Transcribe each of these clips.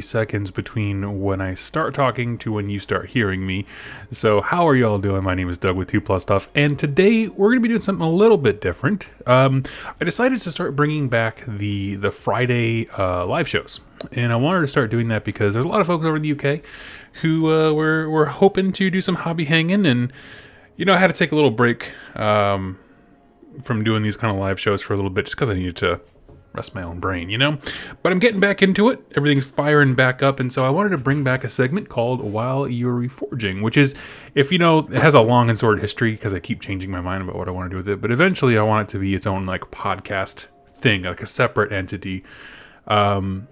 seconds between when I start talking to when you start hearing me. So how are y'all doing? My name is Doug with 2 Plus Stuff, and today we're going to be doing something a little bit different. I decided to start bringing back the Friday live shows, and I wanted to start doing that because there's a lot of folks over in the UK who were hoping to do some hobby hanging, and I had to take a little break from doing these kind of live shows for a little bit just because I needed to rest my own brain, But I'm getting back into it. Everything's firing back up, and so I wanted to bring back a segment called While You're Reforging, which is, if it has a long and sordid history because I keep changing my mind about what I want to do with it, but eventually I want it to be its own, podcast thing, like a separate entity. And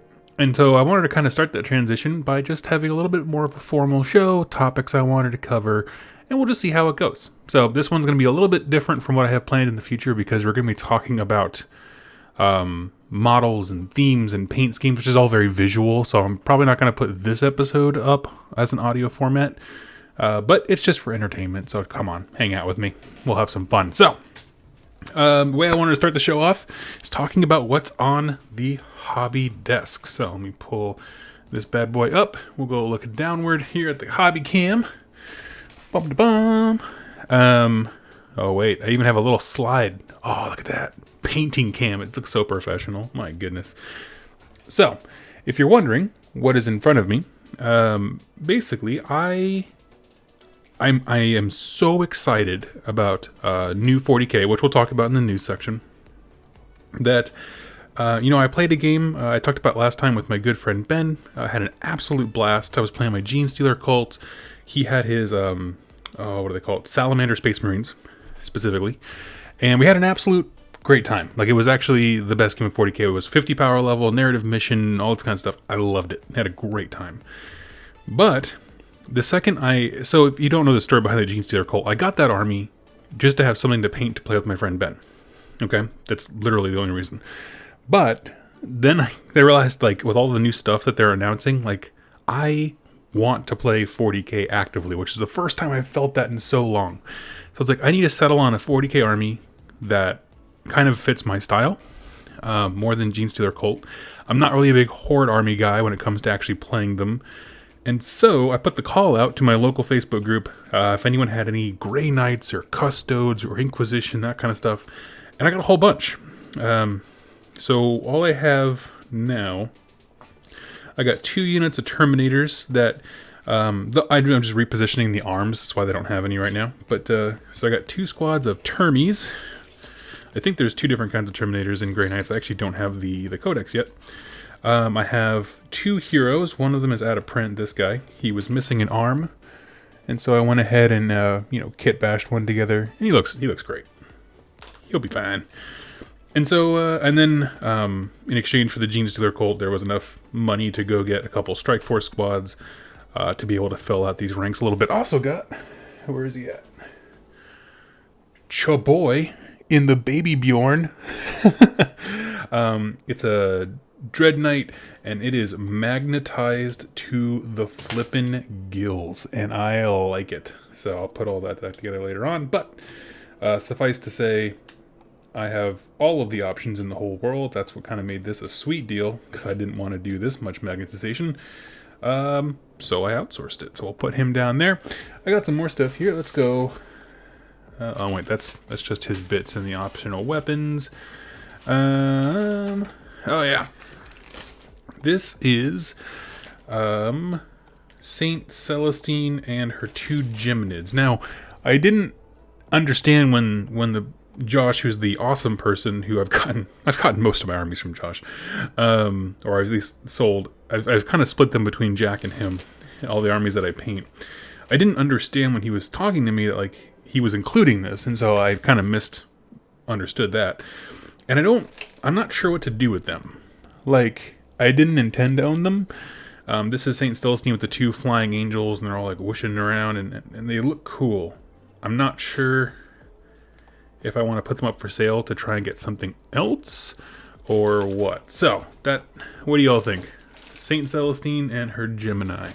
so I wanted to kind of start that transition by just having a little bit more of a formal show, topics I wanted to cover, and we'll just see how it goes. So this one's going to be a little bit different from what I have planned in the future because we're going to be talking about models and themes and paint schemes, which is all very visual. So I'm probably not going to put this episode up as an audio format, but it's just for entertainment. So come on, hang out with me. We'll have some fun. So the way I wanted to start the show off is talking about what's on the hobby desk. So let me pull this bad boy up. We'll go look downward here at the hobby cam. Bum-da-bum. Oh wait, I even have a little slide. Oh, look at that. Painting cam. It looks so professional. My goodness. So, if you're wondering what is in front of me, basically, I am so excited about new 40K, which we'll talk about in the news section. That I played a game I talked about last time with my good friend Ben. I had an absolute blast. I was playing my Gene Stealer cult. He had his what do they call it? Salamander Space Marines, specifically, and we had an absolute great time. Like, it was actually the best game of 40K. It was 50 power level, narrative mission, all this kind of stuff. I loved it. Had a great time. But the second so if you don't know the story behind the Gene Stealer cult, I got that army just to have something to paint to play with my friend Ben. Okay? That's literally the only reason. But then I realized, with all the new stuff that they're announcing, I want to play 40K actively, which is the first time I've felt that in so long. So it's I need to settle on a 40K army that kind of fits my style more than Gene Stealer cult. I'm not really a big horde army guy when it comes to actually playing them, and so I put the call out to my local Facebook group if anyone had any Grey Knights or Custodes or Inquisition, that kind of stuff, and I got a whole bunch. So all I have now, I got 2 units of Terminators that I'm just repositioning the arms. That's why they don't have any right now. But so I got 2 squads of Termies. I think there's 2 different kinds of Terminators in Grey Knights. I actually don't have the codex yet. I have 2 heroes. One of them is out of print, this guy. He was missing an arm. And so I went ahead and, kit bashed one together. And he looks great. He'll be fine. And so, and then, in exchange for the Gene Stealer cult, there was enough money to go get a couple Strike Force squads to be able to fill out these ranks a little bit. Also got, where is he at? Choboy in the Baby Bjorn. It's a Dread Knight, and it is magnetized to the flippin' gills, and I like it. So I'll put all that together later on. But suffice to say, I have all of the options in the whole world. That's what kind of made this a sweet deal, because I didn't want to do this much magnetization. So I outsourced it. So I'll put him down there. I got some more stuff here. Let's go. Oh wait, that's just his bits and the optional weapons. Oh yeah, this is Saint Celestine and her 2 Gymnids. Now, I didn't understand when the Josh, who's the awesome person who I've gotten most of my armies from Josh, or at least sold. I've kind of split them between Jack and him, all the armies that I paint. I didn't understand when he was talking to me that he was including this, and so I kind of misunderstood that. And I'm not sure what to do with them. I didn't intend to own them. This is Saint Celestine with the 2 flying angels, and they're all whooshing around, and they look cool. I'm not sure if I want to put them up for sale to try and get something else, or what. So, what do y'all think? Saint Celestine and her Gemini.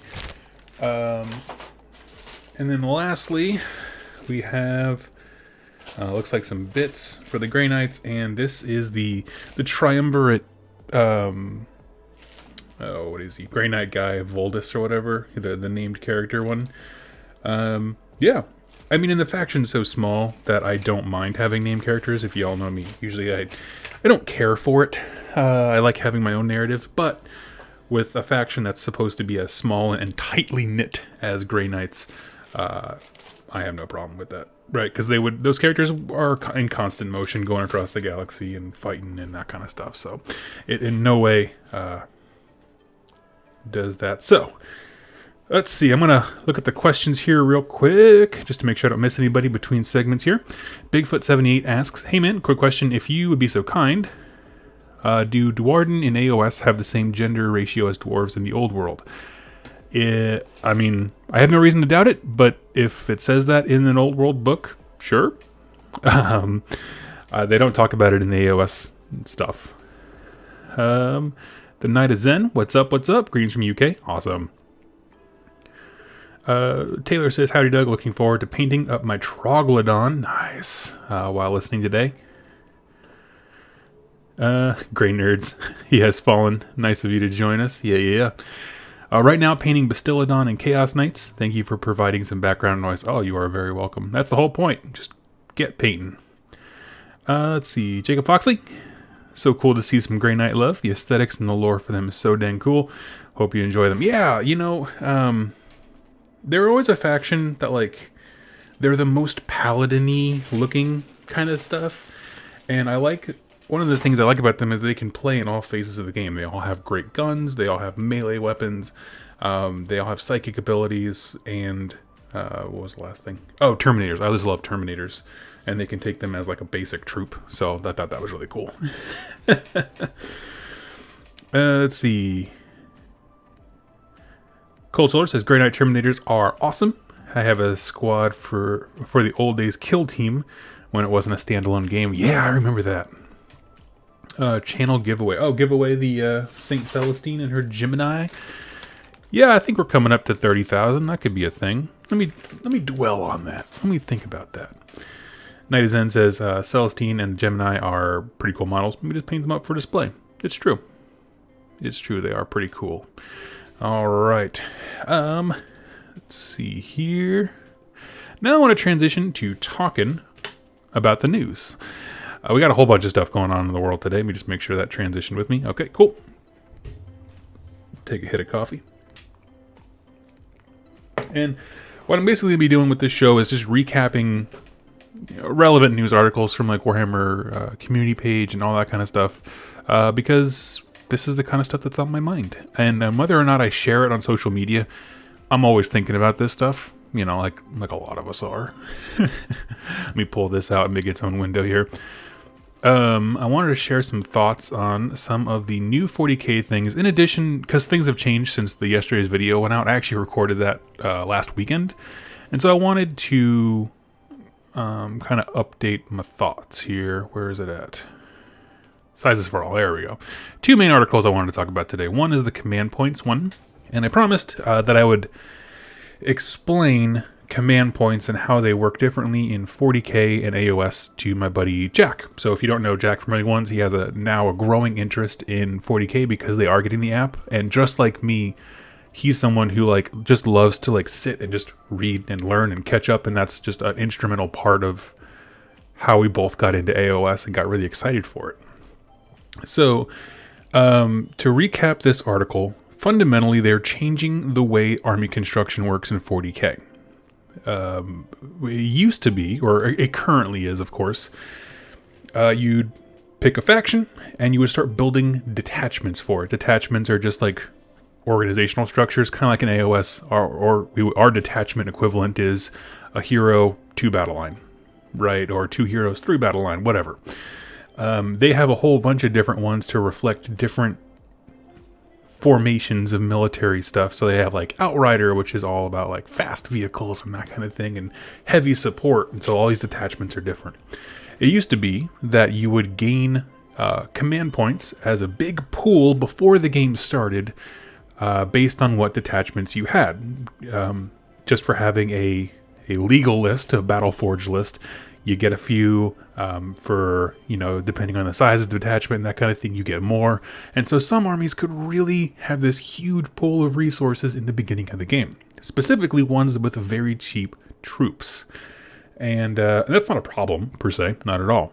And then lastly, we have looks like some bits for the Grey Knights, and this is the triumvirate what is he? Grey Knight guy, Voldus or whatever, the named character one. Yeah. I mean, and the faction's so small that I don't mind having named characters. If you all know me, usually I don't care for it. I like having my own narrative, but with a faction that's supposed to be as small and tightly knit as Grey Knights, I have no problem with that, right? Because those characters are in constant motion, going across the galaxy and fighting and that kind of stuff. So, it in no way does that. So, let's see. I'm gonna look at the questions here real quick, just to make sure I don't miss anybody between segments here. Bigfoot78 asks, "Hey man, quick question. If you would be so kind, do Dwarden in AOS have the same gender ratio as dwarves in the old world?" I mean, I have no reason to doubt it, but if it says that in an old world book, sure. They don't talk about it in the AOS stuff. The Knight of Zen, what's up, what's up? Greetings from UK, awesome. Taylor says, "Howdy Doug, looking forward to painting up my Troglodon," nice, while listening today. Grey Nerds, he has fallen, nice of you to join us, yeah. Right now, painting Bastillodon and Chaos Knights. Thank you for providing some background noise. Oh, you are very welcome. That's the whole point. Just get painting. Let's see. Jacob Foxley. So cool to see some Grey Knight love. The aesthetics and the lore for them is so dang cool. Hope you enjoy them. Yeah, they're always a faction that, like, they're the most paladin-y looking kind of stuff. And one of the things I like about them is they can play in all phases of the game. They all have great guns, they all have melee weapons, they all have psychic abilities, and what was the last thing? Oh, Terminators. I always love Terminators. And they can take them as like a basic troop. So I thought that was really cool. Let's see. Cold Shoulder says, "Grey Knight Terminators are awesome. I have a squad for the old days kill team when it wasn't a standalone game." Yeah, I remember that. Channel giveaway. Oh, give away the Saint Celestine and her Gemini. Yeah, I think we're coming up to 30,000. That could be a thing. Let me dwell on that. Let me think about that. Knight of Zen says, "Celestine and Gemini are pretty cool models. We just paint them up for display." It's true. It's true. They are pretty cool. All right. Let's see here. Now I want to transition to talking about the news. We got a whole bunch of stuff going on in the world today. Let me just make sure that transitioned with me. Okay, cool. Take a hit of coffee. And what I'm basically going to be doing with this show is just recapping relevant news articles from like Warhammer community page and all that kind of stuff. Because this is the kind of stuff that's on my mind. And whether or not I share it on social media, I'm always thinking about this stuff. Like a lot of us are. Let me pull this out and make its own window here. I wanted to share some thoughts on some of the new 40k things. In addition, because things have changed since yesterday's video went out. I actually recorded that last weekend. And so I wanted to kind of update my thoughts here. Where is it at? Sizes for all. There we go. Two main articles I wanted to talk about today. One is the command points one. And I promised that I would explain command points and how they work differently in 40k and AOS to my buddy Jack. So if you don't know Jack from early ones, he has now a growing interest in 40k because they are getting the app. And just like me, he's someone who just loves to sit and just read and learn and catch up. And that's just an instrumental part of how we both got into AOS and got really excited for it. So to recap this article, fundamentally they're changing the way army construction works in 40k. It used to be, or it currently is, of course, you'd pick a faction and you would start building detachments for it. Detachments are just like organizational structures, kind of like an AOS, our detachment equivalent is a hero, 2 battle line, right? Or 2 heroes, 3 battle line, whatever. They have a whole bunch of different ones to reflect different formations of military stuff. So they have like Outrider, which is all about like fast vehicles and that kind of thing, and heavy support. And so all these detachments are different. It used to be that you would gain command points as a big pool before the game started, based on what detachments you had. Just for having a legal list, a Battleforge list, You get a few for, depending on the size of the detachment and that kind of thing, you get more. And so some armies could really have this huge pool of resources in the beginning of the game, specifically ones with very cheap troops. And that's not a problem, per se, not at all.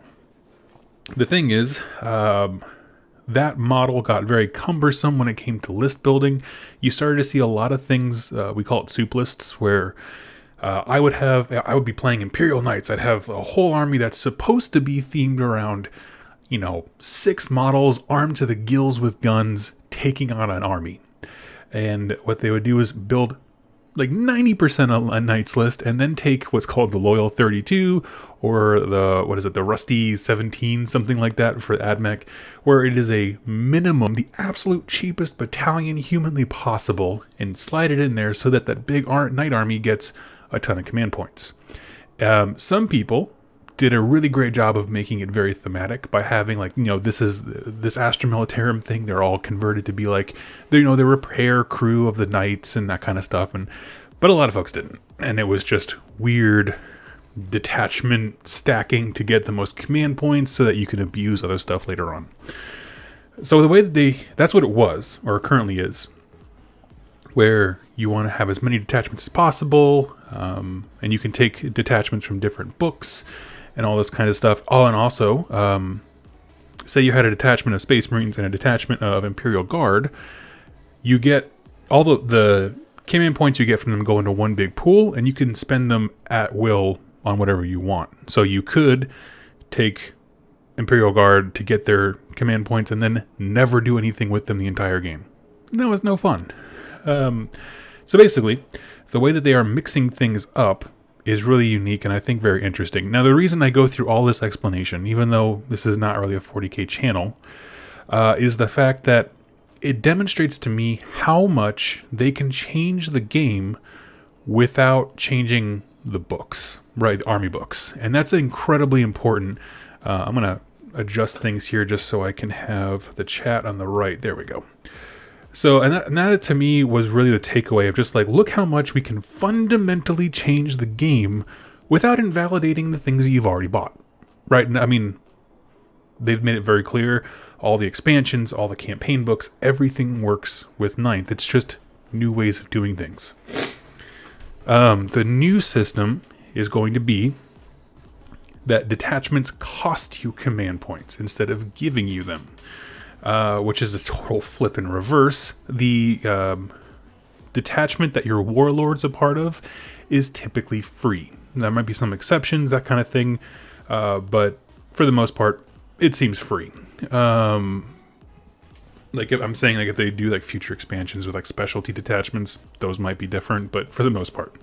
The thing is, that model got very cumbersome when it came to list building. You started to see a lot of things, we call it soup lists, where I would be playing Imperial Knights. I'd have a whole army that's supposed to be themed around, 6 models armed to the gills with guns taking on an army. And what they would do is build like 90% of a Knights list and then take what's called the Loyal 32 or the Rusty 17, something like that for AdMech, where it is a minimum, the absolute cheapest battalion humanly possible, and slide it in there so that that big Knight army gets a ton of command points. Some people did a really great job of making it very thematic by having this Astra Militarum thing. They're all converted to be like, the repair crew of the Knights and that kind of stuff. But a lot of folks didn't. And it was just weird detachment stacking to get the most command points so that you can abuse other stuff later on. So the way that that's what it was, or currently is, where you want to have as many detachments as possible, and you can take detachments from different books and all this kind of stuff. Oh, and also, say you had a detachment of Space Marines and a detachment of Imperial Guard, you get all the command points you get from them go into one big pool, and you can spend them at will on whatever you want. So you could take Imperial Guard to get their command points and then never do anything with them the entire game. That was no fun. So basically, the way that they are mixing things up is really unique and I think very interesting. Now, the reason I go through all this explanation, even though this is not really a 40K channel, is the fact that it demonstrates to me how much they can change the game without changing the books, right? The army books. And that's incredibly important. I'm going to adjust things here just so I can have the chat on the right. There we go. So, and that to me was really the takeaway of just like, look how much we can fundamentally change the game without invalidating the things that you've already bought, right? I mean, they've made it very clear, all the expansions, all the campaign books, everything works with Ninth. It's just new ways of doing things. The new system is going to be that detachments cost you command points instead of giving you them. Which is a total flip in reverse. The detachment that your warlord's a part of is typically free. There might be some exceptions, that kind of thing, but for the most part, it seems free. Like if I'm saying, like if they do like future expansions with like specialty detachments, those might be different, but for the most part.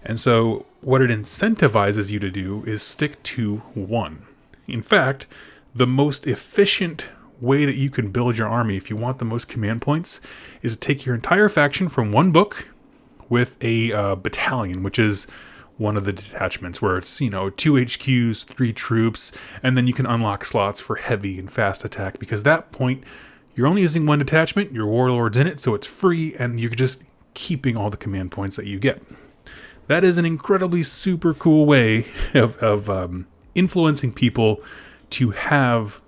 And so what it incentivizes you to do is stick to one. In fact, the most efficient way that you can build your army if you want the most command points is to take your entire faction from one book with a battalion, which is one of the detachments where it's, 2 HQs, 3 troops, and then you can unlock slots for heavy and fast attack, because at that point you're only using one detachment, your warlord's in it, so it's free, and you're just keeping all the command points that you get. That is an incredibly super cool way of influencing people to have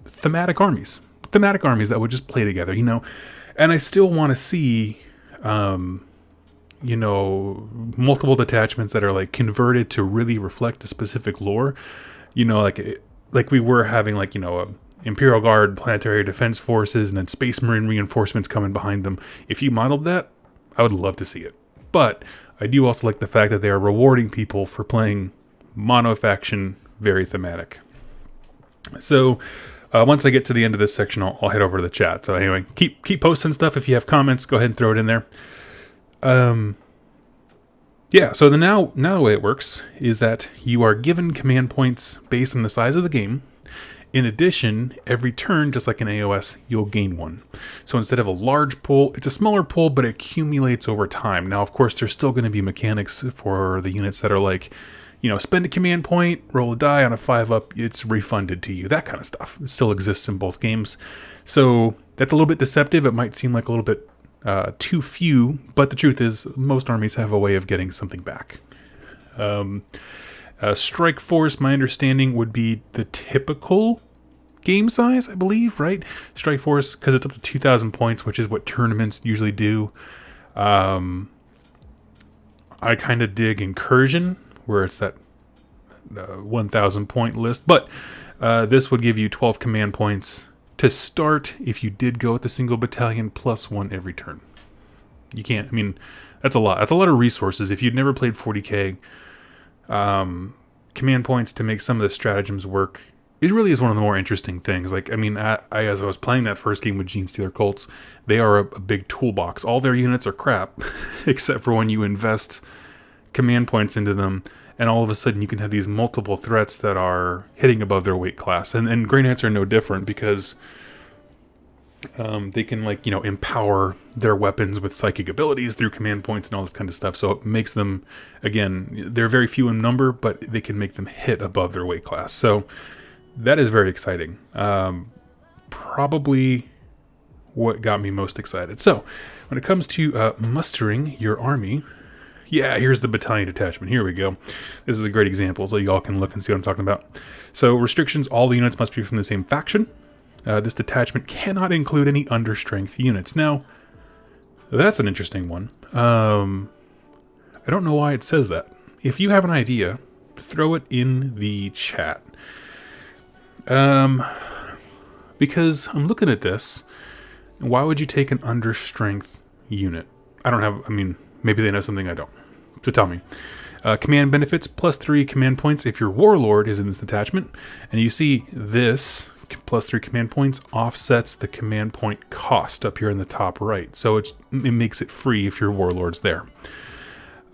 thematic armies that would just play together, and I still want to see, multiple detachments that are like converted to really reflect a specific lore, like we were having Imperial Guard, Planetary Defense Forces, and then Space Marine reinforcements coming behind them. If you modeled that, I would love to see it. But I do also like the fact that they are rewarding people for playing mono-faction, very thematic. So once I get to the end of this section, I'll head over to the chat. So anyway, keep posting stuff. If you have comments, go ahead and throw it in there. Yeah, so now the way it works is that you are given command points based on the size of the game. In addition, every turn, just like in AOS, you'll gain one. So instead of a large pool, it's a smaller pool, but it accumulates over time. Now, of course, there's still going to be mechanics for the units that are like, spend a command point, roll a die on a 5-up, it's refunded to you. That kind of stuff. It still exists in both games. So that's a little bit deceptive. It might seem like a little bit too few, but the truth is most armies have a way of getting something back. Strike Force, my understanding, would be the typical game size, I believe, right? Strike Force, because it's up to 2,000 points, which is what tournaments usually do. I kind of dig Incursion, where it's that 1,000 point list, but this would give you 12 command points to start if you did go with the single battalion plus 1 every turn. You can't, I mean, that's a lot. That's a lot of resources. If you'd never played 40k, command points to make some of the stratagems work, it really is one of the more interesting things. Like, I mean, as I was playing that first game with Genestealer Colts, they are a big toolbox. All their units are crap, except for when you invest command points into them, and all of a sudden you can have these multiple threats that are hitting above their weight class. And Grey Knights are no different, because they can, like, you know, empower their weapons with psychic abilities through command points and all this kind of stuff. So it makes them, again, they're very few in number, but they can make them hit above their weight class. So that is very exciting. Probably what got me most excited. So when it comes to mustering your army, yeah, here's the battalion detachment. Here we go. This is a great example, so y'all can look and see what I'm talking about. So restrictions, all the units must be from the same faction. This detachment cannot include any understrength units. Now, that's an interesting one. I don't know why it says that. If you have an idea, throw it in the chat. Because I'm looking at this, why would you take an understrength unit? I mean, maybe they know something I don't. So tell me. Command benefits, +3 command points if your warlord is in this detachment. And you see this +3 command points offsets the command point cost up here in the top right. So it makes it free if your warlord's there.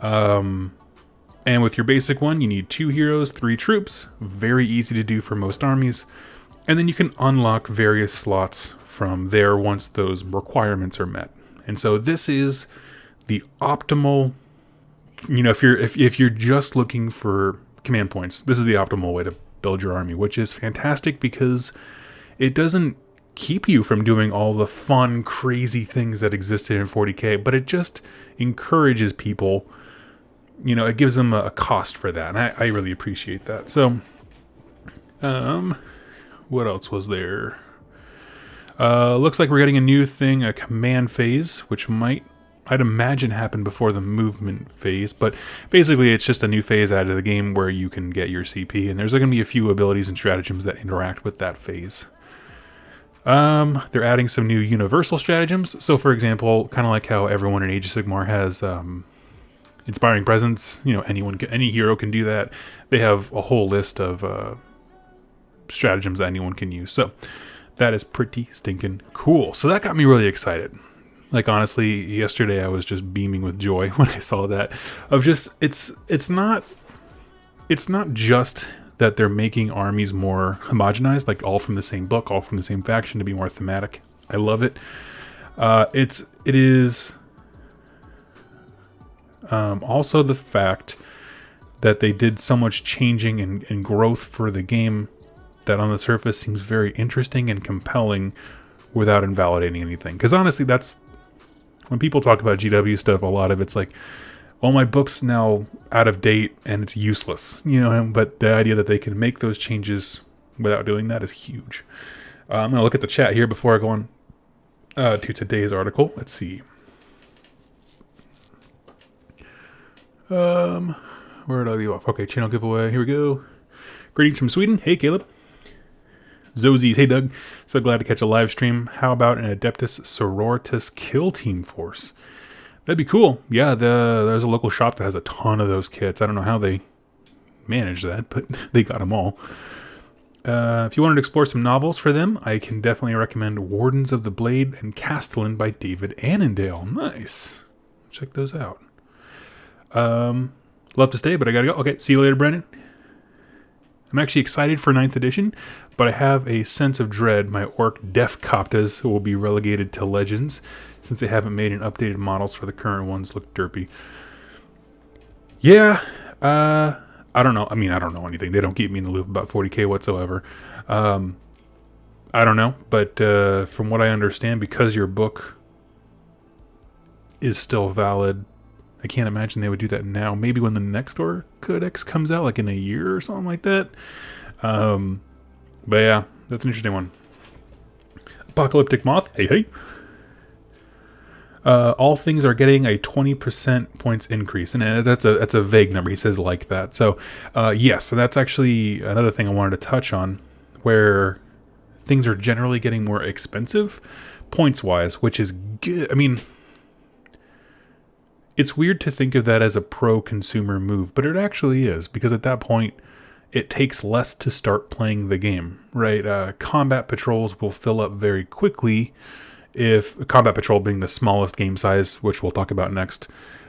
And with your basic one, you need 2 heroes, 3 troops. Very easy to do for most armies. And then you can unlock various slots from there once those requirements are met. And so this is the optimal, you know, if you're just looking for command points, this is the optimal way to build your army, which is fantastic because it doesn't keep you from doing all the fun, crazy things that existed in 40k, but it just encourages people, you know, it gives them a cost for that, and I really appreciate that. So, what else was there? Looks like we're getting a new thing, a command phase, which I'd imagine happen before the movement phase, but basically it's just a new phase added to the game where you can get your CP, and there's going to be a few abilities and stratagems that interact with that phase. They're adding some new universal stratagems. So, for example, kind of like how everyone in Age of Sigmar has Inspiring Presence, you know, any hero can do that. They have a whole list of stratagems that anyone can use. So that is pretty stinking cool. So that got me really excited. Like, honestly, yesterday I was just beaming with joy when I saw that. Of just, it's not just that they're making armies more homogenized, like all from the same book, all from the same faction, to be more thematic. I love it. It is also the fact that they did so much changing and growth for the game that on the surface seems very interesting and compelling without invalidating anything. Because honestly, that's when people talk about GW stuff, a lot of it's like, well, my book's now out of date and it's useless, you know. But the idea that they can make those changes without doing that is huge. I'm going to look at the chat here before I go on to today's article. Let's see. Where did I leave off? Okay, channel giveaway. Here we go. Greetings from Sweden. Hey, Caleb. Zosies. Hey, Doug. So glad to catch a live stream. How about an Adeptus Sororitas kill team force? That'd be cool. Yeah, there's a local shop that has a ton of those kits. I don't know how they manage that, but they got them all. If you wanted to explore some novels for them, I can definitely recommend Wardens of the Blade and Castellan by David Annandale. Nice. Check those out. Love to stay, but I gotta go. Okay, see you later, Brennan. I'm actually excited for 9th edition, but I have a sense of dread my orc Def Coptas will be relegated to Legends, since they haven't made an updated models for the current ones look derpy. Yeah, I don't know. I mean, I don't know anything. They don't keep me in the loop about 40k whatsoever. I don't know, but from what I understand, because your book is still valid I can't imagine they would do that now. Maybe when the next door codex comes out, like in a year or something like that. But yeah, that's an interesting one. Apocalyptic Moth, hey. All things are getting a 20% points increase, and that's a vague number. He says like that. So yes, so that's actually another thing I wanted to touch on, where things are generally getting more expensive points wise, which is good. I mean, it's weird to think of that as a pro-consumer move, but it actually is, because at that point, it takes less to start playing the game, right? Combat patrols will fill up very quickly, if Combat Patrol being the smallest game size, which we'll talk about next,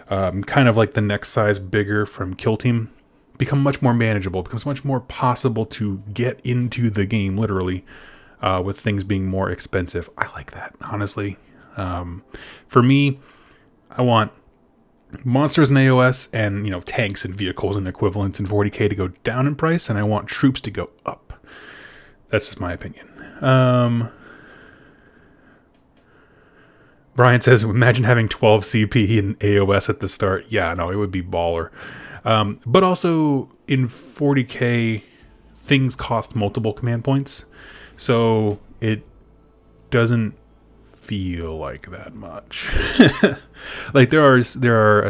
kind of like the next size bigger from Kill Team, become much more manageable, becomes much more possible to get into the game, literally, with things being more expensive. I like that, honestly. For me, I want monsters in AOS and, tanks and vehicles and equivalents in 40k to go down in price, and I want troops to go up. That's just my opinion. Brian says, imagine having 12 CP in AOS at the start. Yeah, no, it would be baller. But also, in 40k, things cost multiple command points. So, it doesn't feel like that much. Like, there are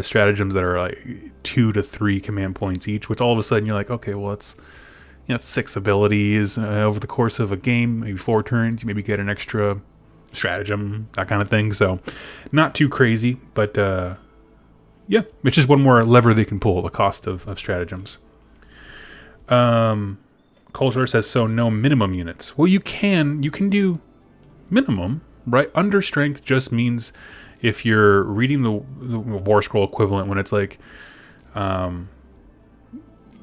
stratagems that are like 2 to 3 command points each, which all of a sudden you're like, okay, well, it's 6 abilities over the course of a game, maybe 4 turns. You maybe get an extra stratagem, that kind of thing. So not too crazy, but yeah, it's just one more lever they can pull, the cost of stratagems. Culture says, so no minimum units. Well, you can do minimum, right? Under strength just means if you're reading the War Scroll equivalent, when it's like,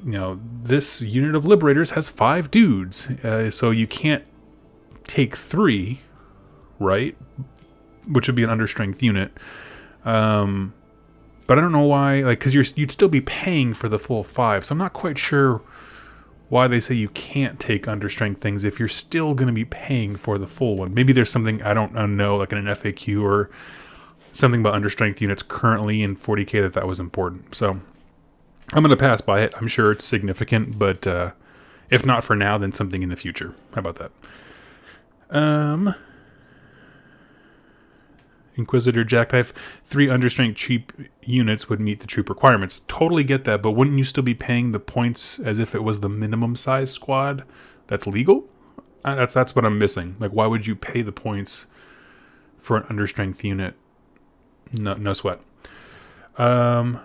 this unit of Liberators has 5 dudes, so you can't take 3, right? Which would be an understrength unit. But I don't know why, because you'd still be paying for the full 5. So I'm not quite sure why they say you can't take understrength things if you're still going to be paying for the full one. Maybe there's something I don't know, like in an FAQ or something about understrength units currently in 40k that was important. So I'm going to pass by it. I'm sure it's significant, but if not for now, then something in the future. How about that? Inquisitor Jackknife, 3 understrength cheap units would meet the troop requirements. Totally get that, but wouldn't you still be paying the points as if it was the minimum size squad that's legal? That's what I'm missing. Like, why would you pay the points for an understrength unit? No sweat. How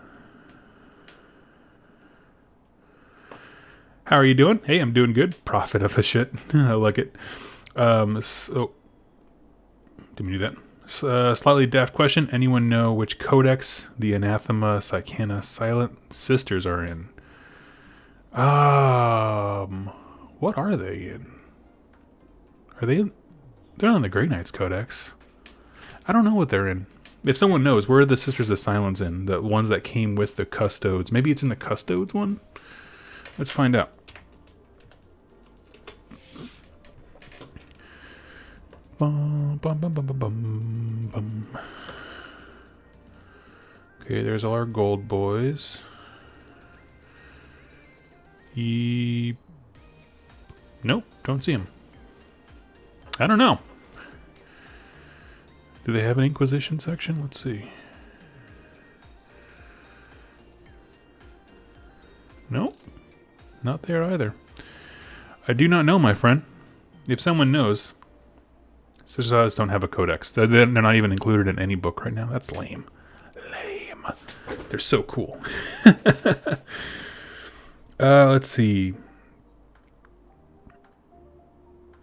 are you doing? Hey, I'm doing good. Profit of a shit. I like it. So, didn't do that. Slightly daft question. Anyone know which codex the Anathema Psychana Silent Sisters are in? What are they in? They're on the Grey Knights Codex. I don't know what they're in. If someone knows, where are the Sisters of Silence in? The ones that came with the Custodes. Maybe it's in the Custodes one? Let's find out. Bum, bum, bum, bum, bum, bum. Okay, there's all our gold boys. Nope, don't see him. I don't know. Do they have an Inquisition section? Let's see. Nope, not there either. I do not know, my friend. If someone knows... Sisters don't have a codex. They're not even included in any book right now. That's lame. They're so cool. Let's see.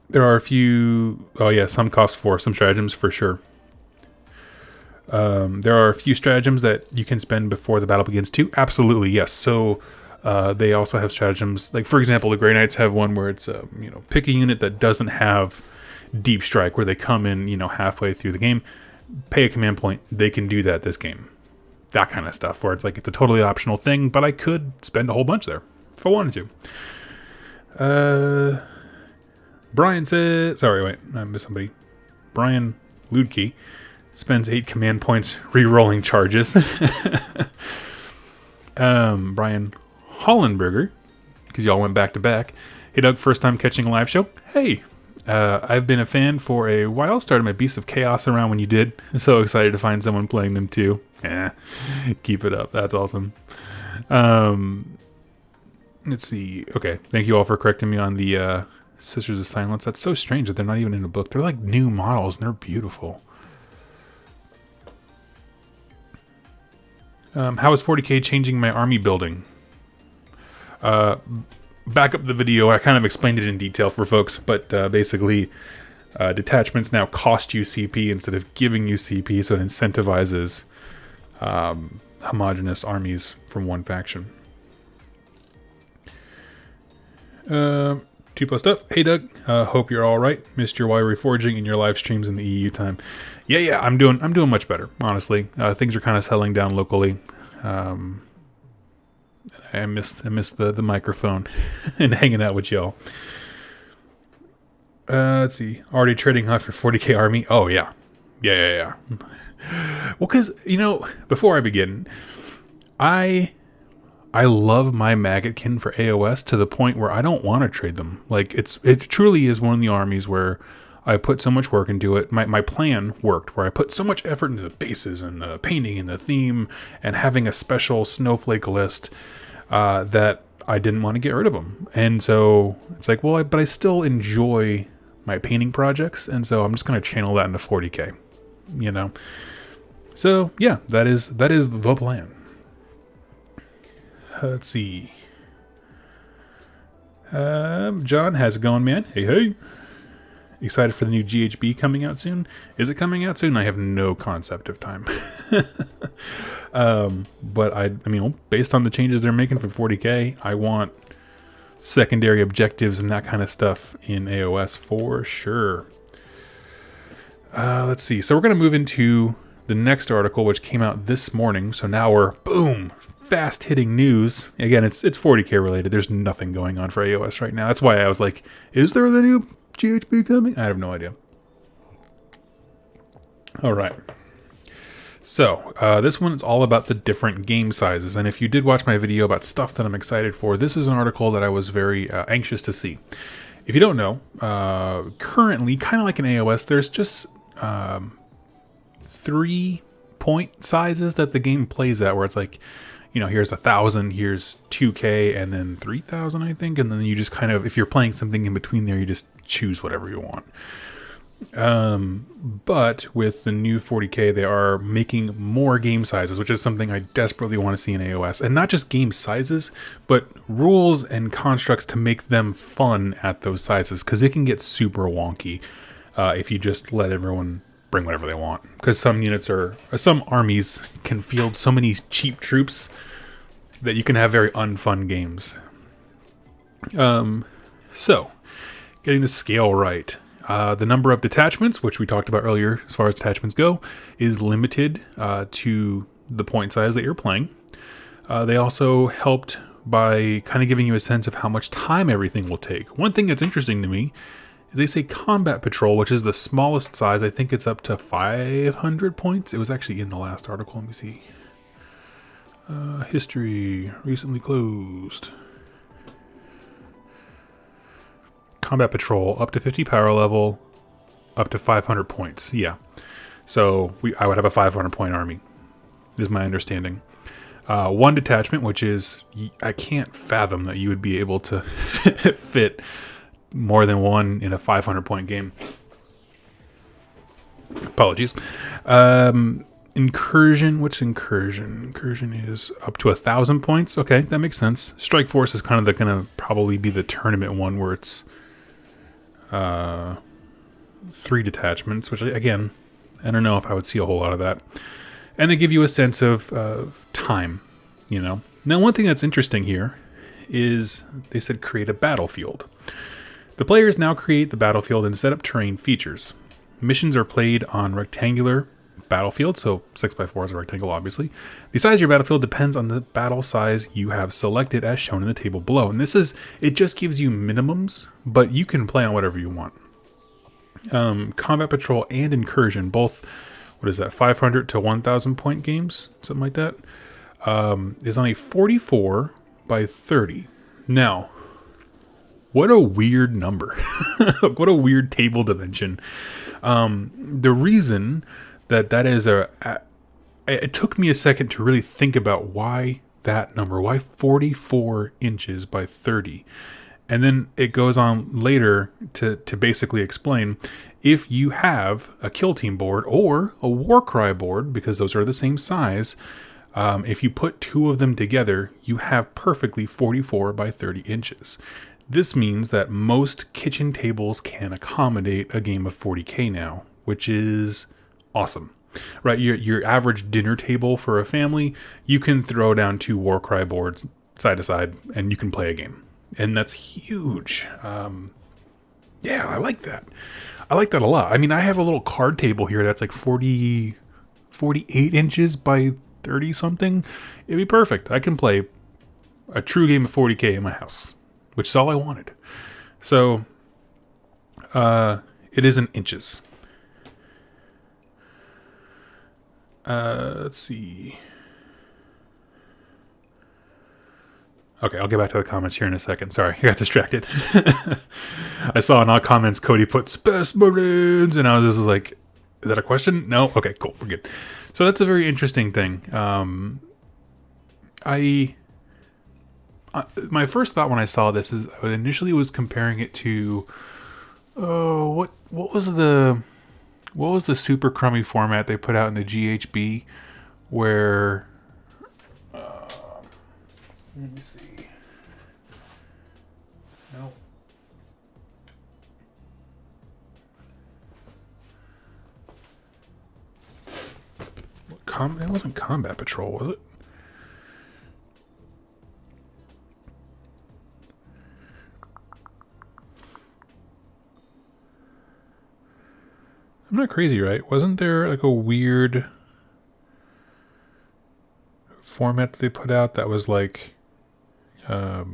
There are a few... Oh yeah, some cost 4. Some stratagems for sure. There are a few stratagems that you can spend before the battle begins too. Absolutely, yes. So they also have stratagems. Like, for example, the Grey Knights have one where it's, pick a unit that doesn't have Deep Strike, where they come in, halfway through the game, pay a command point. They can do that this game. That kind of stuff, where it's like, it's a totally optional thing, but I could spend a whole bunch there if I wanted to. Brian says, sorry, wait, I missed somebody. Brian Ludke Spends 8 command points re-rolling charges. Brian Hollenberger, because y'all went back to back. Hey Doug, first time catching a live show. Hey, I've been a fan for a while. Started my Beasts of Chaos around when you did. I'm so excited to find someone playing them too. Keep it up. That's awesome. Let's see. Okay, thank you all for correcting me on the Sisters of Silence. That's so strange that they're not even in a book. They're like new models and they're beautiful. How is 40k changing my army building? Back up the video. I kind of explained it in detail for folks, but basically detachments now cost you CP instead of giving you CP, so it incentivizes homogenous armies from one faction. 2+ stuff. Hey Doug, hope you're all right. Missed your Reforging and your live streams in the EU time. Yeah, I'm doing much better, honestly. Things are kind of settling down locally. I missed the microphone and hanging out with y'all. Let's see. Already trading hot for 40k army. Oh yeah. Well, because before I begin, I love my Maggotkin for AOS to the point where I don't want to trade them. Like it truly is one of the armies where I put so much work into it. My plan worked, where I put so much effort into the bases and the painting and the theme and having a special snowflake list that I didn't want to get rid of them. And so it's like, well, but I still enjoy my painting projects, and so I'm just going to channel that into 40k. So yeah, that is the plan. Let's see. John, how's it going, man? Hey. Excited for the new GHB coming out soon? Is it coming out soon? I have no concept of time. But I mean, based on the changes they're making for 40k, I want secondary objectives and that kind of stuff in AOS for sure. Let's see. So we're going to move into the next article, which came out this morning. So now we're, boom, fast-hitting news. Again, it's 40k related. There's nothing going on for AOS right now. That's why I was like, is there the new GHB coming? I have no idea. All right. So this one is all about the different game sizes. And if you did watch my video about stuff that I'm excited for, this is an article that I was very anxious to see. If you don't know, currently, kind of like in AOS, there's just 3 point sizes that the game plays at, where it's like, here's 1,000, here's 2K, and then 3,000, I think. And then you just kind of, if you're playing something in between there, you just choose whatever you want. But with the new 40k, they are making more game sizes, which is something I desperately want to see in AOS. And not just game sizes, but rules and constructs to make them fun at those sizes, because it can get super wonky if you just let everyone bring whatever they want. Because some armies can field so many cheap troops that you can have very unfun games. So, getting the scale right. The number of detachments, which we talked about earlier as far as detachments go, is limited to the point size that you're playing. They also helped by kind of giving you a sense of how much time everything will take. One thing that's interesting to me is they say combat patrol, which is the smallest size. I think it's up to 500 points. It was actually in the last article. Let me see. History recently closed. Combat patrol up to 50 power level, up to 500 points. Yeah, so I would have a 500 point army, is my understanding. One detachment, which is, I can't fathom that you would be able to fit more than one in a 500 point game. Apologies. Incursion. What's incursion? Incursion is up to 1,000 points. Okay, that makes sense. Strike Force is kind of gonna probably be the tournament one, where it's 3 detachments, which again, I don't know if I would see a whole lot of that. And they give you a sense of time, Now, one thing that's interesting here is they said create a battlefield. The players now create the battlefield and set up terrain features. Missions are played on rectangular battlefield, so 6x4 is a rectangle, obviously. The size of your battlefield depends on the battle size you have selected, as shown in the table below. And it just gives you minimums, but you can play on whatever you want. Combat patrol and incursion both what is that, 500 to 1,000 point games, something like that, is on a 44 by 30. Now, what a weird number. What a weird table dimension. The reason that is it took me a second to really think about why that number, why 44 inches by 30. And then it goes on later to basically explain, if you have a Kill Team board or a Warcry board, because those are the same size, if you put two of them together, you have perfectly 44 by 30 inches. This means that most kitchen tables can accommodate a game of 40K now, which is awesome. Right, your average dinner table for a family, you can throw down two Warcry boards side to side, and you can play a game, and that's huge. Yeah, I like that. I like that a lot. I mean, I have a little card table here that's like 48 inches by 30 something. It'd be perfect. I can play a true game of 40K in my house, which is all I wanted. So, it is in inches. Let's see. Okay, I'll get back to the comments here in a second. Sorry, I got distracted. I saw in all comments Cody put specimens, and I was just like, is that a question? No? Okay, cool. We're good. So that's a very interesting thing. My first thought when I saw this is I initially was comparing it to what was the super crummy format they put out in the GHB where let me see. No. It wasn't Combat Patrol, was it? I'm not crazy, right? Wasn't there like a weird format that they put out that was like, it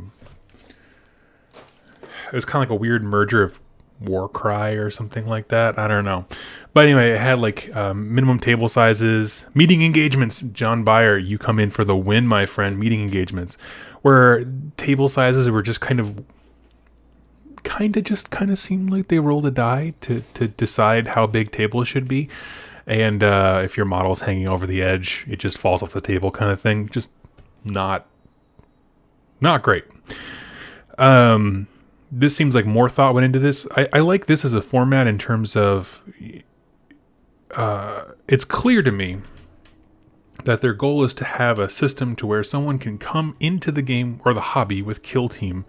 was kind of like a weird merger of Warcry or something like that. I don't know. But anyway, it had like minimum table sizes, meeting engagements. John Byer, you come in for the win, my friend. Meeting engagements, where table sizes were just kind of seemed like they rolled a die to decide how big tables should be. And if your model's hanging over the edge, it just falls off the table kind of thing. Just not great. This seems like more thought went into this. I like this as a format in terms of it's clear to me that their goal is to have a system to where someone can come into the game or the hobby with Kill Team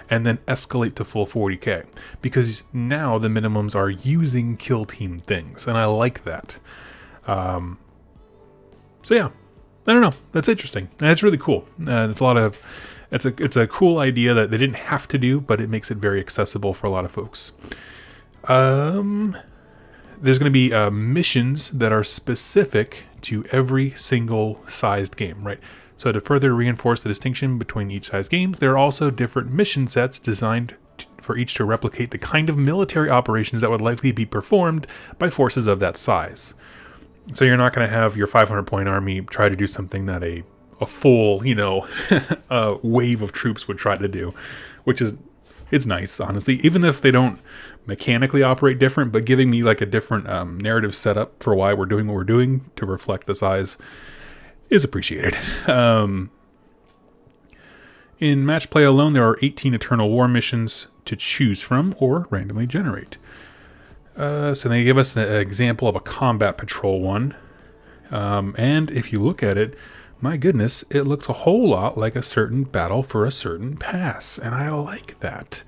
and then escalate to full 40K. Because now the minimums are using Kill Team things, and I like that. So yeah, I don't know. That's interesting. That's really cool. It's a cool idea that they didn't have to do, but it makes it very accessible for a lot of folks. There's going to be missions that are specific to every single sized game, right? So to further reinforce the distinction between each size games, there are also different mission sets designed for each to replicate the kind of military operations that would likely be performed by forces of that size. So you're not going to have your 500-point army try to do something that a full, wave of troops would try to do, which is, it's nice, honestly, even if they don't mechanically operate different, but giving me like a different narrative setup for why we're doing what we're doing to reflect the size is appreciated. In match play alone, there are 18 Eternal War missions to choose from or randomly generate. So they give us an example of a Combat Patrol one. And if you look at it, my goodness, it looks a whole lot like a certain battle for a certain pass. And I like that.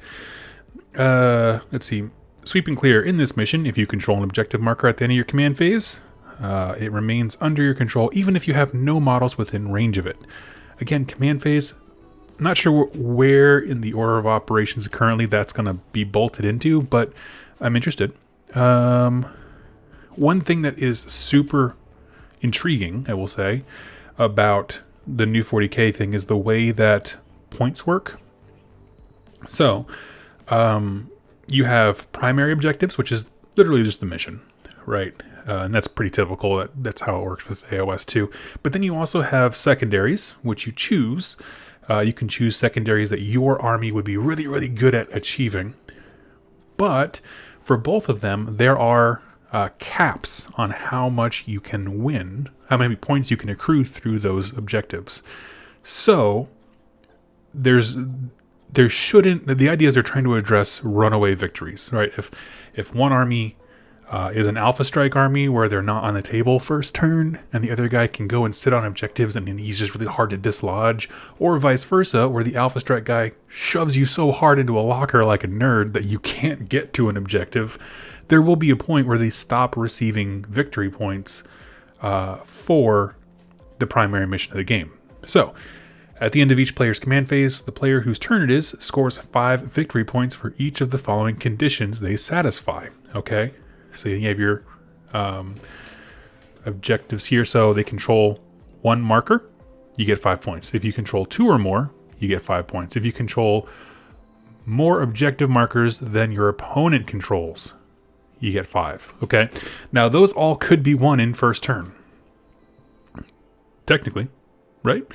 Let's see. Sweep and clear. In this mission, if you control an objective marker at the end of your command phase, it remains under your control even if you have no models within range of it. Again, command phase, not sure where in the order of operations currently that's going to be bolted into, but I'm interested. One thing that is super intriguing, I will say, about the new 40K thing is the way that points work. So, you have primary objectives, which is literally just the mission. right? And that's pretty typical. That's how it works with AOS too. But then you also have secondaries, which you choose. You can choose secondaries that your army would be really, really good at achieving. But for both of them, there are caps on how much you can win, how many points you can accrue through those objectives. So there shouldn't. The idea is they're trying to address runaway victories, right? If one army is an Alpha Strike army where they're not on the table first turn, and the other guy can go and sit on objectives and he's just really hard to dislodge, or vice versa, where the Alpha Strike guy shoves you so hard into a locker like a nerd that you can't get to an objective, there will be a point where they stop receiving victory points for the primary mission of the game. So, at the end of each player's command phase, the player whose turn it is scores 5 victory points for each of the following conditions they satisfy. Okay? So you have your objectives here. So they control 1 marker, you get 5 points. If you control 2 or more, you get 5 points. If you control more objective markers than your opponent controls, you get 5. Okay? Now those all could be won in first turn. Technically, right?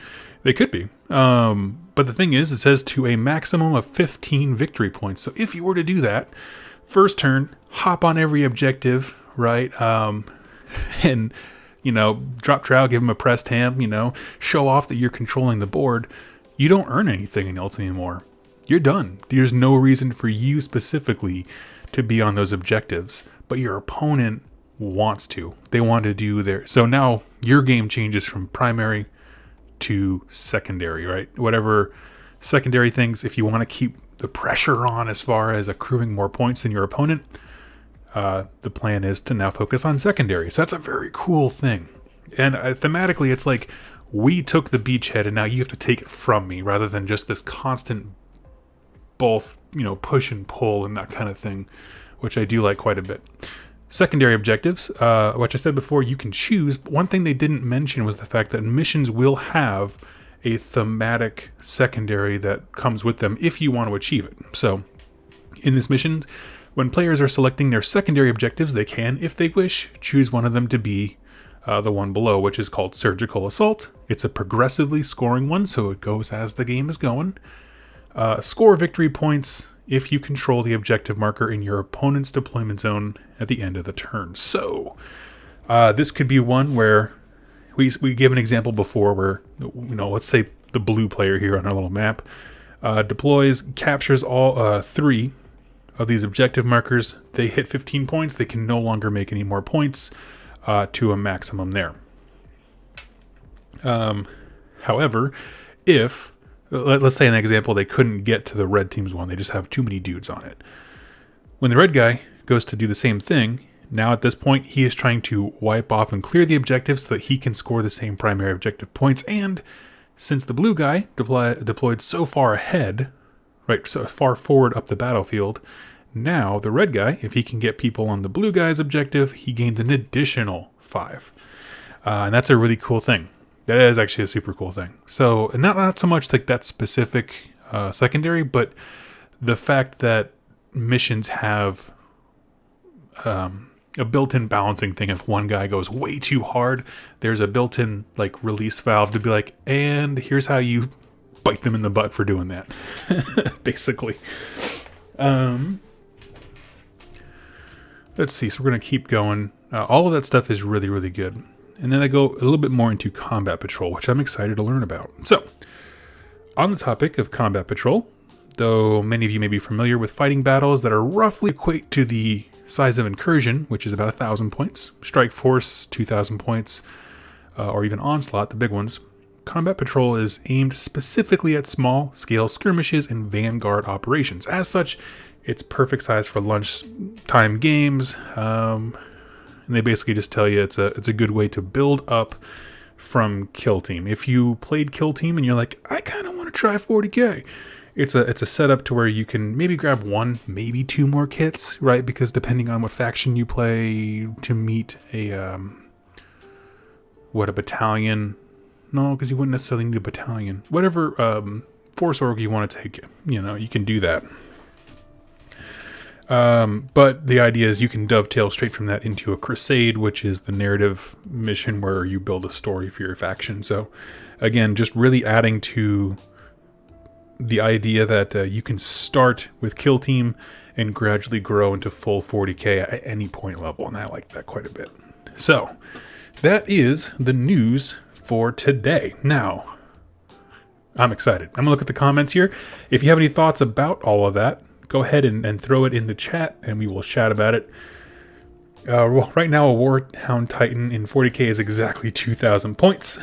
They could be. But the thing is, it says to a maximum of 15 victory points. So if you were to do that, first turn, hop on every objective, right? And, drop trowel, give them a pressed ham, show off that you're controlling the board. You don't earn anything else anymore. You're done. There's no reason for you specifically to be on those objectives, but your opponent wants to. They want to do their... So now your game changes from primary to secondary, right? Whatever secondary things, if you want to keep the pressure on as far as accruing more points than your opponent, the plan is to now focus on secondary. So that's a very cool thing. And thematically, it's like we took the beachhead and now you have to take it from me, rather than just this constant both, push and pull and that kind of thing, which I do like quite a bit. Secondary objectives, which I said before, you can choose. But one thing they didn't mention was the fact that missions will have a thematic secondary that comes with them if you want to achieve it. So in this mission, when players are selecting their secondary objectives, they can, if they wish, choose one of them to be the one below, which is called Surgical Assault. It's a progressively scoring one, so it goes as the game is going. Score victory points if you control the objective marker in your opponent's deployment zone at the end of the turn. So this could be one where we gave an example before where, let's say the blue player here on our little map deploys, captures all 3 of these objective markers. They hit 15 points. They can no longer make any more points to a maximum there. However, if... let's say an example, they couldn't get to the red team's one. They just have too many dudes on it. When the red guy goes to do the same thing, now at this point, he is trying to wipe off and clear the objectives so that he can score the same primary objective points. And since the blue guy deployed so far ahead, right, so far forward up the battlefield, now the red guy, if he can get people on the blue guy's objective, he gains an additional 5. And that's a really cool thing. That is actually a super cool thing. So not so much like that specific secondary, but the fact that missions have a built-in balancing thing. If one guy goes way too hard, there's a built-in release valve to be like, and here's how you bite them in the butt for doing that. Basically. Let's see. So we're going to keep going. All of that stuff is really, really good. And then I go a little bit more into Combat Patrol, which I'm excited to learn about. So, on the topic of Combat Patrol, though many of you may be familiar with fighting battles that are roughly equate to the size of Incursion, which is about 1,000 points, Strike Force, 2,000 points, or even Onslaught, the big ones, Combat Patrol is aimed specifically at small-scale skirmishes and vanguard operations. As such, it's perfect size for lunchtime games, and they basically just tell you it's a good way to build up from Kill Team. If you played Kill Team and you're like, I kind of want to try 40k, it's a setup to where you can maybe grab 1, maybe 2 more kits, right? Because depending on what faction you play, to meet a battalion. No, because you wouldn't necessarily need a battalion. Whatever force org you want to take, you can do that. But the idea is you can dovetail straight from that into a crusade, which is the narrative mission where you build a story for your faction. So again, just really adding to the idea that you can start with kill team and gradually grow into full 40k at any point level. And I like that quite a bit. So that is the news for today. Now, I'm excited. I'm gonna look at the comments here. If you have any thoughts about all of that, go ahead and throw it in the chat and we will chat about it. Well, right now a Warhound Titan in 40k is exactly 2,000 points.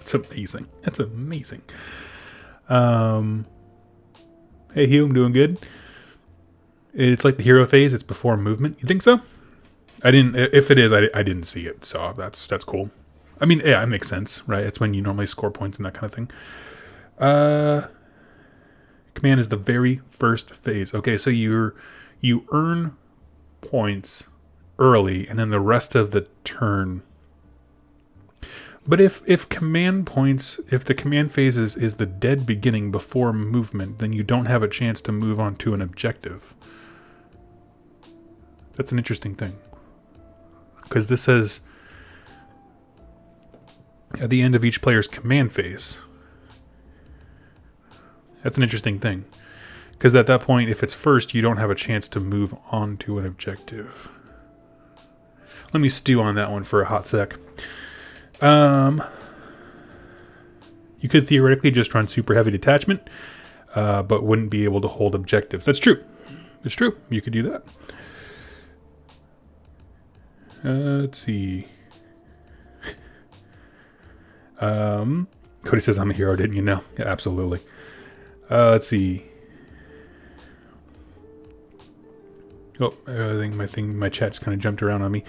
It's amazing. That's amazing. Hey Hugh, I'm doing good. It's like the hero phase. It's before movement. You think so? I didn't. If it is, I didn't see it. So that's cool. I mean, yeah, it makes sense, right? It's when you normally score points and that kind of thing. Command is the very first phase. Okay, so you earn points early, and then the rest of the turn. But if command points, if the command phase is the dead beginning before movement, then you don't have a chance to move on to an objective. That's an interesting thing. Because this says at the end of each player's command phase. That's an interesting thing. Because at that point, if it's first, you don't have a chance to move on to an objective. Let me stew on that one for a hot sec. You could theoretically just run super heavy detachment, but wouldn't be able to hold objectives. That's true. It's true. You could do that. Let's see. Cody says I'm a hero, didn't you know? Yeah, absolutely. Let's see. Oh, I think my chat's kind of jumped around on me.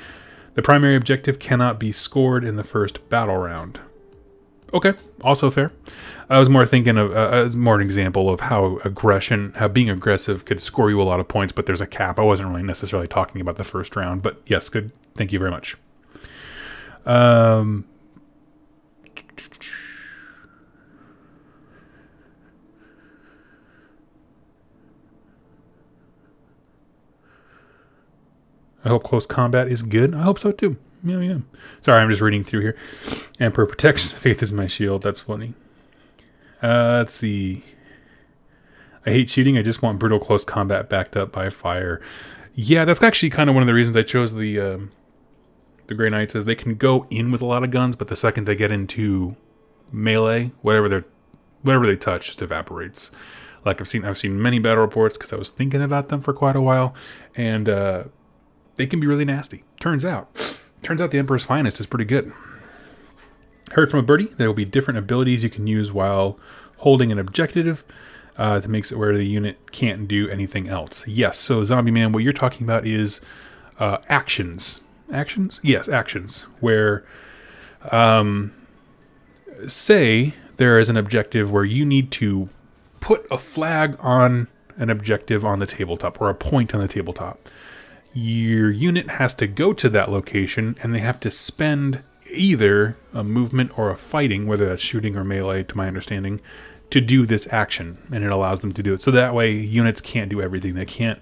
The primary objective cannot be scored in the first battle round. Okay, also fair. I was more thinking of as more an example of how being aggressive could score you a lot of points, but there's a cap. I wasn't really necessarily talking about the first round, but yes, good. Thank you very much. I hope close combat is good. I hope so too. Yeah. Sorry, I'm just reading through here. Emperor protects. Faith is my shield. That's funny. Let's see. I hate shooting. I just want brutal close combat backed up by fire. Yeah, that's actually kind of one of the reasons I chose the Grey Knights, is they can go in with a lot of guns, but the second they get into melee, whatever they touch just evaporates. Like I've seen many battle reports because I was thinking about them for quite a while, and they can be really nasty. Turns out the Emperor's Finest is pretty good. Heard from a birdie, there will be different abilities you can use while holding an objective that makes it where the unit can't do anything else. Yes, so Zombie Man, what you're talking about is actions. Actions? Yes, actions. Where, say there is an objective where you need to put a flag on an objective on the tabletop, or a point on the tabletop. Your unit has to go to that location, and they have to spend either a movement or a fighting, whether that's shooting or melee, to my understanding, to do this action, and it allows them to do it. So that way, units can't do everything. They can't,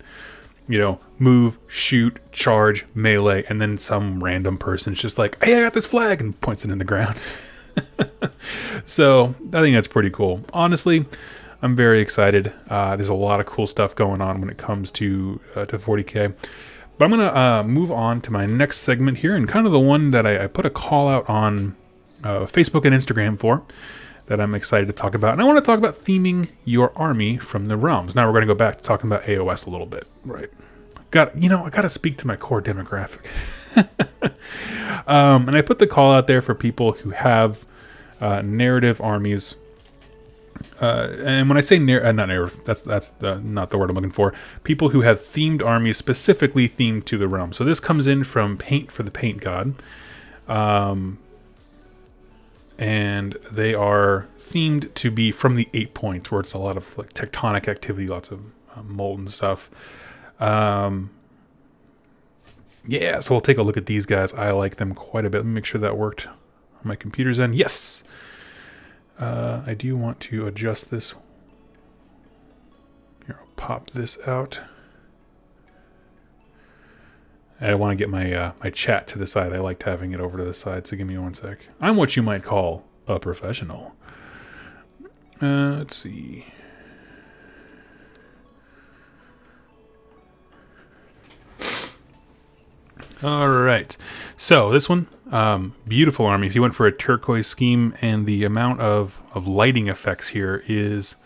move, shoot, charge, melee, and then some random person's just like, hey, I got this flag, and points it in the ground. So I think that's pretty cool. Honestly, I'm very excited. There's a lot of cool stuff going on when it comes to 40k. But I'm going to move on to my next segment here, and kind of the one that I put a call out on Facebook and Instagram for, that I'm excited to talk about. And I want to talk about theming your army from the realms. Now we're going to go back to talking about AOS a little bit, right? I got to speak to my core demographic. And I put the call out there for people who have narrative armies. And when I say not narrative, that's not the word I'm looking for. People who have themed armies specifically themed to the realm. So this comes in from Paint for the Paint God. And they are themed to be from the 8 points, where it's a lot of like tectonic activity, lots of molten stuff. So we'll take a look at these guys. I like them quite a bit. Let me make sure that worked on my computer's end. Yes. I do want to adjust this. Here, I'll pop this out. I want to get my my chat to the side. I liked having it over to the side, so give me one sec. I'm what you might call a professional. Let's see. All right. So this one, beautiful armies. He went for a turquoise scheme, and the amount of lighting effects here is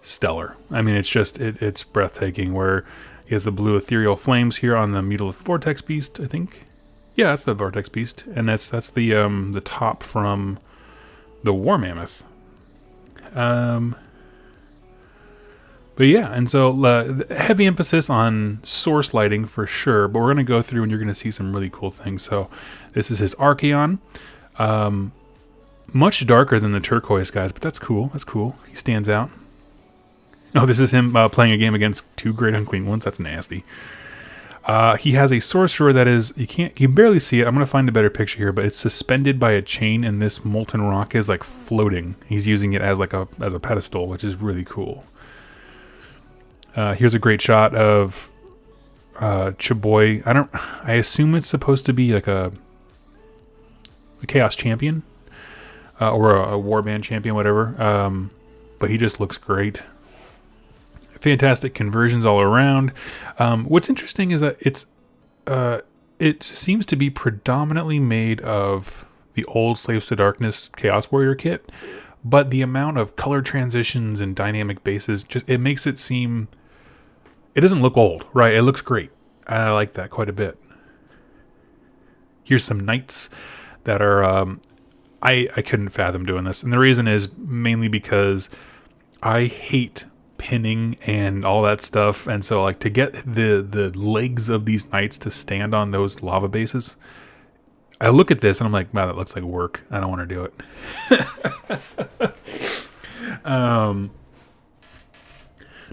stellar. I mean, it's breathtaking. Where he has the blue ethereal flames here on the Mutilith Vortex Beast, I think. Yeah, that's the Vortex Beast, and that's the top from the War Mammoth. But yeah, and so heavy emphasis on source lighting for sure, but we're going to go through and you're going to see some really cool things. So this is his Archaeon. Much darker than the turquoise guys, but that's cool. That's cool. He stands out. Oh, this is him playing a game against 2 Great Unclean Ones. That's nasty. He has a sorcerer that is, you can barely see it. I'm going to find a better picture here, but it's suspended by a chain, and this molten rock is like floating. He's using it as like as a pedestal, which is really cool. Here's a great shot of Chaboy. I assume it's supposed to be like a Chaos Champion or a Warband Champion, whatever. But he just looks great. Fantastic conversions all around. What's interesting is that it seems to be predominantly made of the old Slaves to Darkness Chaos Warrior kit, but the amount of color transitions and dynamic bases it makes it seem. It doesn't look old, right? It looks great. I like that quite a bit. Here's some knights that are... I couldn't fathom doing this. And the reason is mainly because I hate pinning and all that stuff. And so like to get the legs of these knights to stand on those lava bases, I look at this and I'm like, wow, that looks like work. I don't want to do it.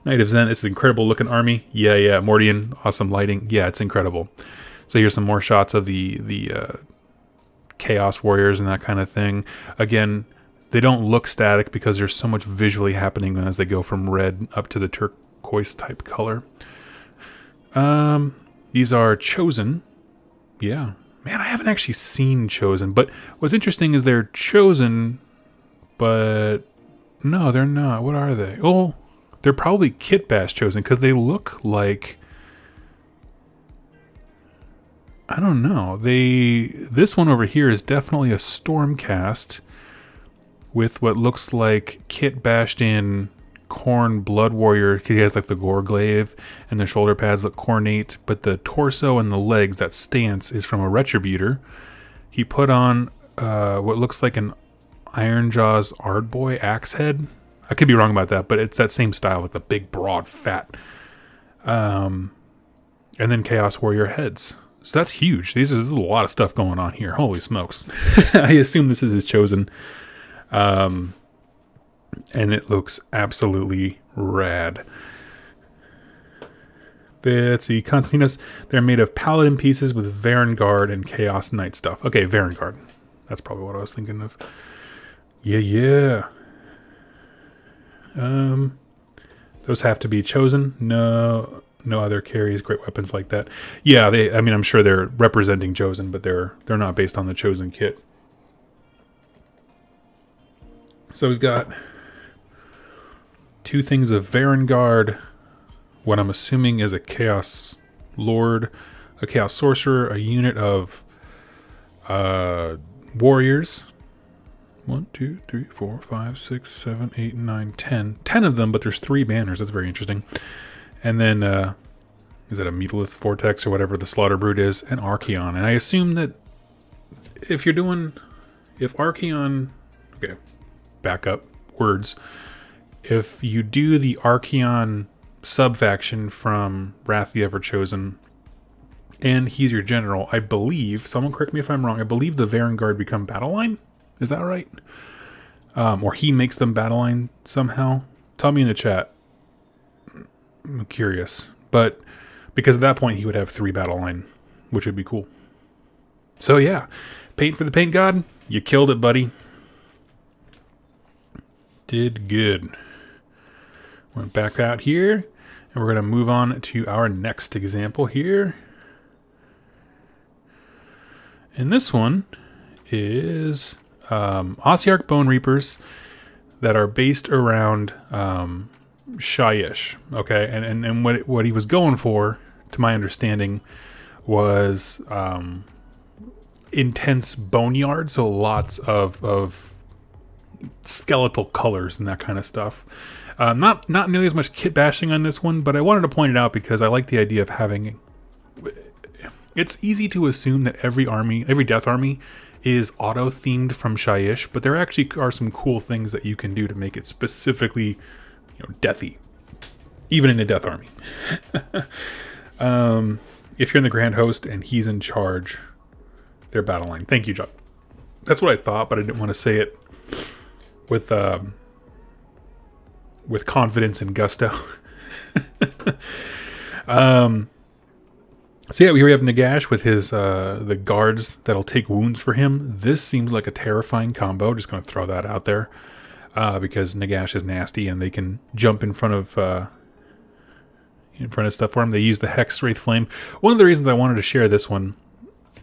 Knight of Zen, it's an incredible looking army. Yeah, Mordian, awesome lighting. Yeah, it's incredible. So here's some more shots of the Chaos Warriors and that kind of thing. Again, they don't look static because there's so much visually happening as they go from red up to the turquoise type color. These are Chosen. Yeah. Man, I haven't actually seen Chosen, but what's interesting is they're Chosen, but no, they're not. What are they? Oh, they're probably Kit Bash Chosen because they look like... I don't know. This one over here is definitely a Stormcast with what looks like Kit bashed in Khorne Blood Warrior. He has like the Goreglaive and the shoulder pads look cornate, but the torso and the legs, that stance, is from a Retributor. He put on what looks like an Ironjaw's Ardboy axe head. I could be wrong about that, but it's that same style with the big, broad, fat. And then Chaos Warrior heads. So that's huge. There's a lot of stuff going on here. Holy smokes. I assume this is his Chosen. And it looks absolutely rad. Let's see. Constantinos. They're made of Paladin pieces with Varangard and Chaos Knight stuff. Okay, Varangard. That's probably what I was thinking of. Yeah. Those have to be Chosen. No other carries great weapons like that. Yeah, I'm sure they're representing Chosen, but they're not based on the Chosen kit. So we've got 2 things of Varangard, what I'm assuming is a Chaos Lord, a Chaos Sorcerer, a unit of warriors. 1, 2, 3, 4, 5, 6, 7, 8, 9, 10. 10 of them, but there's 3 banners. That's very interesting. And then, is it a Mutilith Vortex or whatever the Slaughter Brood is? An Archaeon. And I assume that if Archaeon... Okay, back up words. If you do the Archaeon sub-faction from Wrath of the Everchosen, and he's your general, I believe, someone correct me if I'm wrong, I believe the Varangard become battle line? Is that right? Or he makes them battle line somehow? Tell me in the chat. I'm curious. But because at that point he would have 3 battle line, which would be cool. So yeah, paint for the paint god. You killed it, buddy. Did good. Went back out here, and we're going to move on to our next example here. And this one is Ossiarch Bone Reapers that are based around Shyish. Okay, and what he was going for, to my understanding, was intense boneyard, so lots of skeletal colors and that kind of stuff. Not nearly as much kit bashing on this one, but I wanted to point it out because I like the idea of having. It's easy to assume that every death army, is auto themed from Shyish, but there actually are some cool things that you can do to make it specifically, deathy, even in a death army. If you're in the Grand Host and he's in charge, they're battle line. Thank you, John. That's what I thought, but I didn't want to say it with confidence and gusto. So yeah, we have Nagash with his the guards that'll take wounds for him. This seems like a terrifying combo. Just going to throw that out there because Nagash is nasty and they can jump in front of stuff for him. They use the Hex Wraith Flame. One of the reasons I wanted to share this one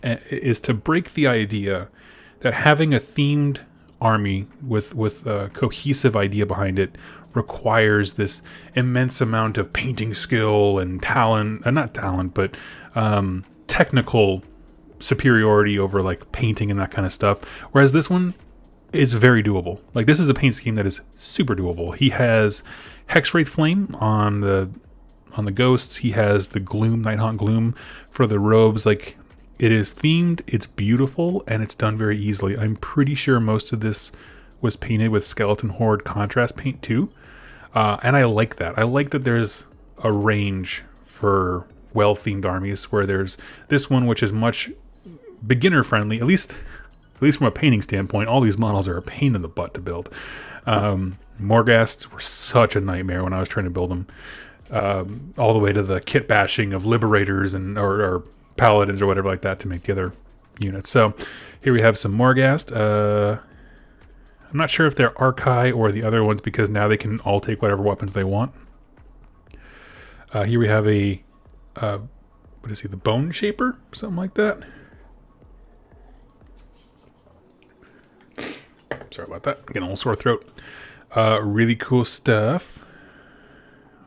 is to break the idea that having a themed army with a cohesive idea behind it requires this immense amount of painting skill and talent, not talent, but technical superiority over like painting and that kind of stuff. Whereas this one is very doable. Like this is a paint scheme that is super doable. He has Hex Wraith Flame on the ghosts. He has the Gloom, Nighthaunt Gloom for the robes. Like it is themed, it's beautiful, and it's done very easily. I'm pretty sure most of this was painted with Skeleton Horde contrast paint too. And I like that. I like that there's a range for well-themed armies where there's this one, which is much beginner friendly, at least from a painting standpoint. All these models are a pain in the butt to build. Morghasts were such a nightmare when I was trying to build them. All the way to the kit bashing of Liberators or Paladins or whatever like that to make the other units. So here we have some Morghast. I'm not sure if they're Archai or the other ones because now they can all take whatever weapons they want. Here we have a what is he? The Bone Shaper? Something like that. Sorry about that. I'm getting a little sore throat. Really cool stuff.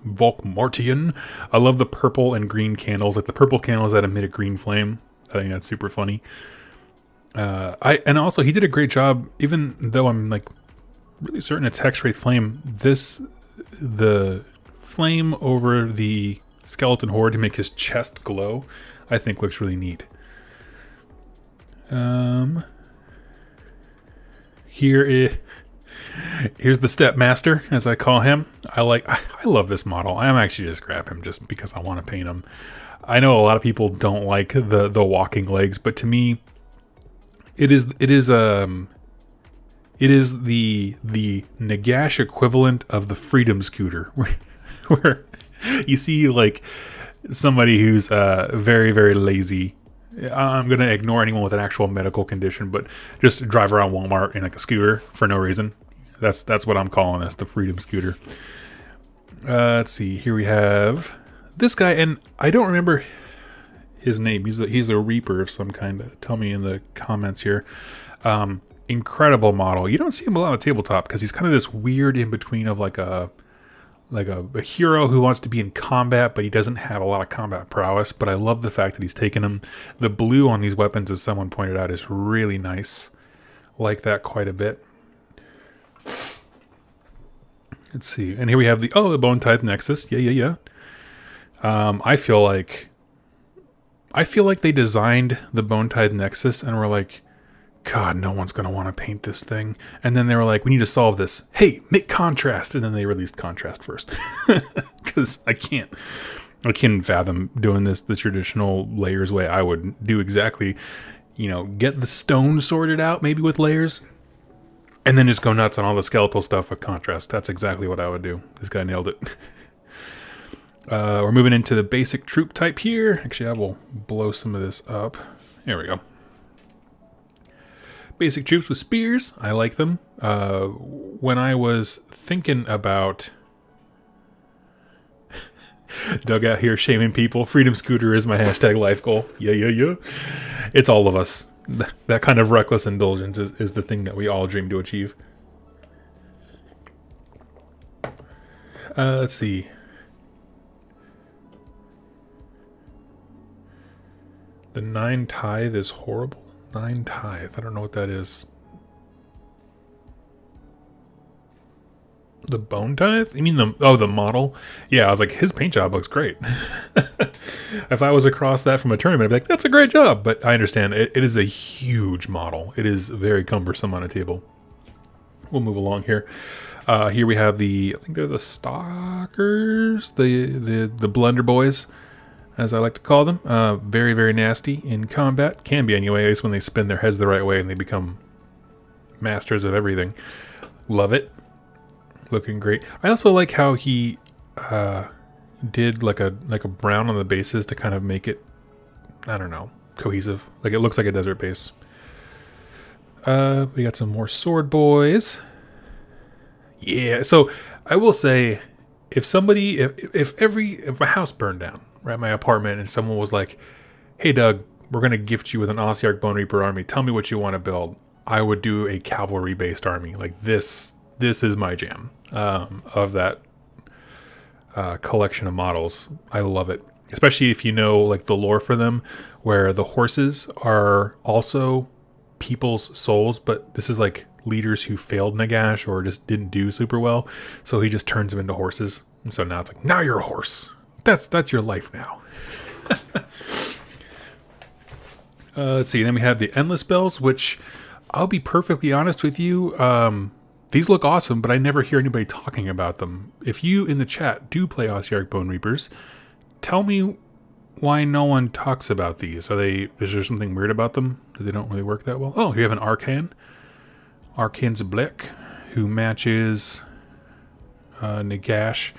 Volk Mortian. I love the purple and green candles. Like the purple candles that emit a green flame. I think that's super funny. And also he did a great job, even though I'm like really certain it's Hex Wraith Flame. The flame over the Skeleton Horde to make his chest glow, I think looks really neat. Here's the Stepmaster, as I call him. I love this model. I'm actually just grab him just because I want to paint him. I know a lot of people don't like the walking legs, but to me, it is the Nagash equivalent of the Freedom Scooter, where you see like somebody who's very, very lazy. I'm going to ignore anyone with an actual medical condition, but just drive around Walmart in like a scooter for no reason. That's what I'm calling this, the Freedom Scooter. Let's see. Here we have this guy, and I don't remember his name. He's a Reaper of some kind. Tell me in the comments here. Incredible model. You don't see him a lot on tabletop because he's kind of this weird in between of like a hero who wants to be in combat, but he doesn't have a lot of combat prowess. But I love the fact that he's taken him. The blue on these weapons, as someone pointed out, is really nice. Like that quite a bit. Let's see. And here we have the Bone Tithe Nexus. Yeah. I feel like they designed the Bone Tithe Nexus and were like, God, no one's going to want to paint this thing. And then they were like, we need to solve this. Hey, make contrast. And then they released contrast first. Because I can't fathom doing this the traditional layers way. I would do exactly, get the stone sorted out, maybe with layers. And then just go nuts on all the skeletal stuff with contrast. That's exactly what I would do. This guy nailed it. We're moving into the basic troop type here. Actually, I will blow some of this up. There we go. Basic troops with spears. I like them. When I was thinking about Doug out here shaming people. Freedom Scooter is my hashtag life goal. Yeah. It's all of us. That kind of reckless indulgence is the thing that we all dream to achieve. Let's see. The 9 tithe is horrible. 9 tithe. I don't know what that is. The bone tithe? You mean the model? Yeah, I was like, his paint job looks great. If I was across that from a tournament, I'd be like, that's a great job. But I understand it is a huge model. It is very cumbersome on a table. We'll move along here. Here we have I think they're the stalkers, the blender boys, as I like to call them. Very, very nasty in combat. Can be anyway, at least when they spin their heads the right way and they become masters of everything. Love it. Looking great. I also like how he did like a brown on the bases to kind of make it, I don't know, cohesive. Like it looks like a desert base. We got some more sword boys. Yeah, so I will say, if a house burned down, right, my apartment, and someone was like, hey Doug, we're gonna gift you with an Ossiarch Bone Reaper army, tell me what you want to build, I would do a cavalry based army. Like this is my jam. Of that collection of models. I love it, especially if you know like the lore for them, where the horses are also people's souls, but this is like leaders who failed Nagash or just didn't do super well, so he just turns them into horses. And so now it's like, now you're a horse. That's your life now. Let's see. Then we have the Endless Bells, which I'll be perfectly honest with you. These look awesome, but I never hear anybody talking about them. If you in the chat do play Ossiarch Bone Reapers, tell me why no one talks about these. Is there something weird about them that they don't really work that well? Oh, here you have an Arcan. Arcan's Blick, who matches Nagash.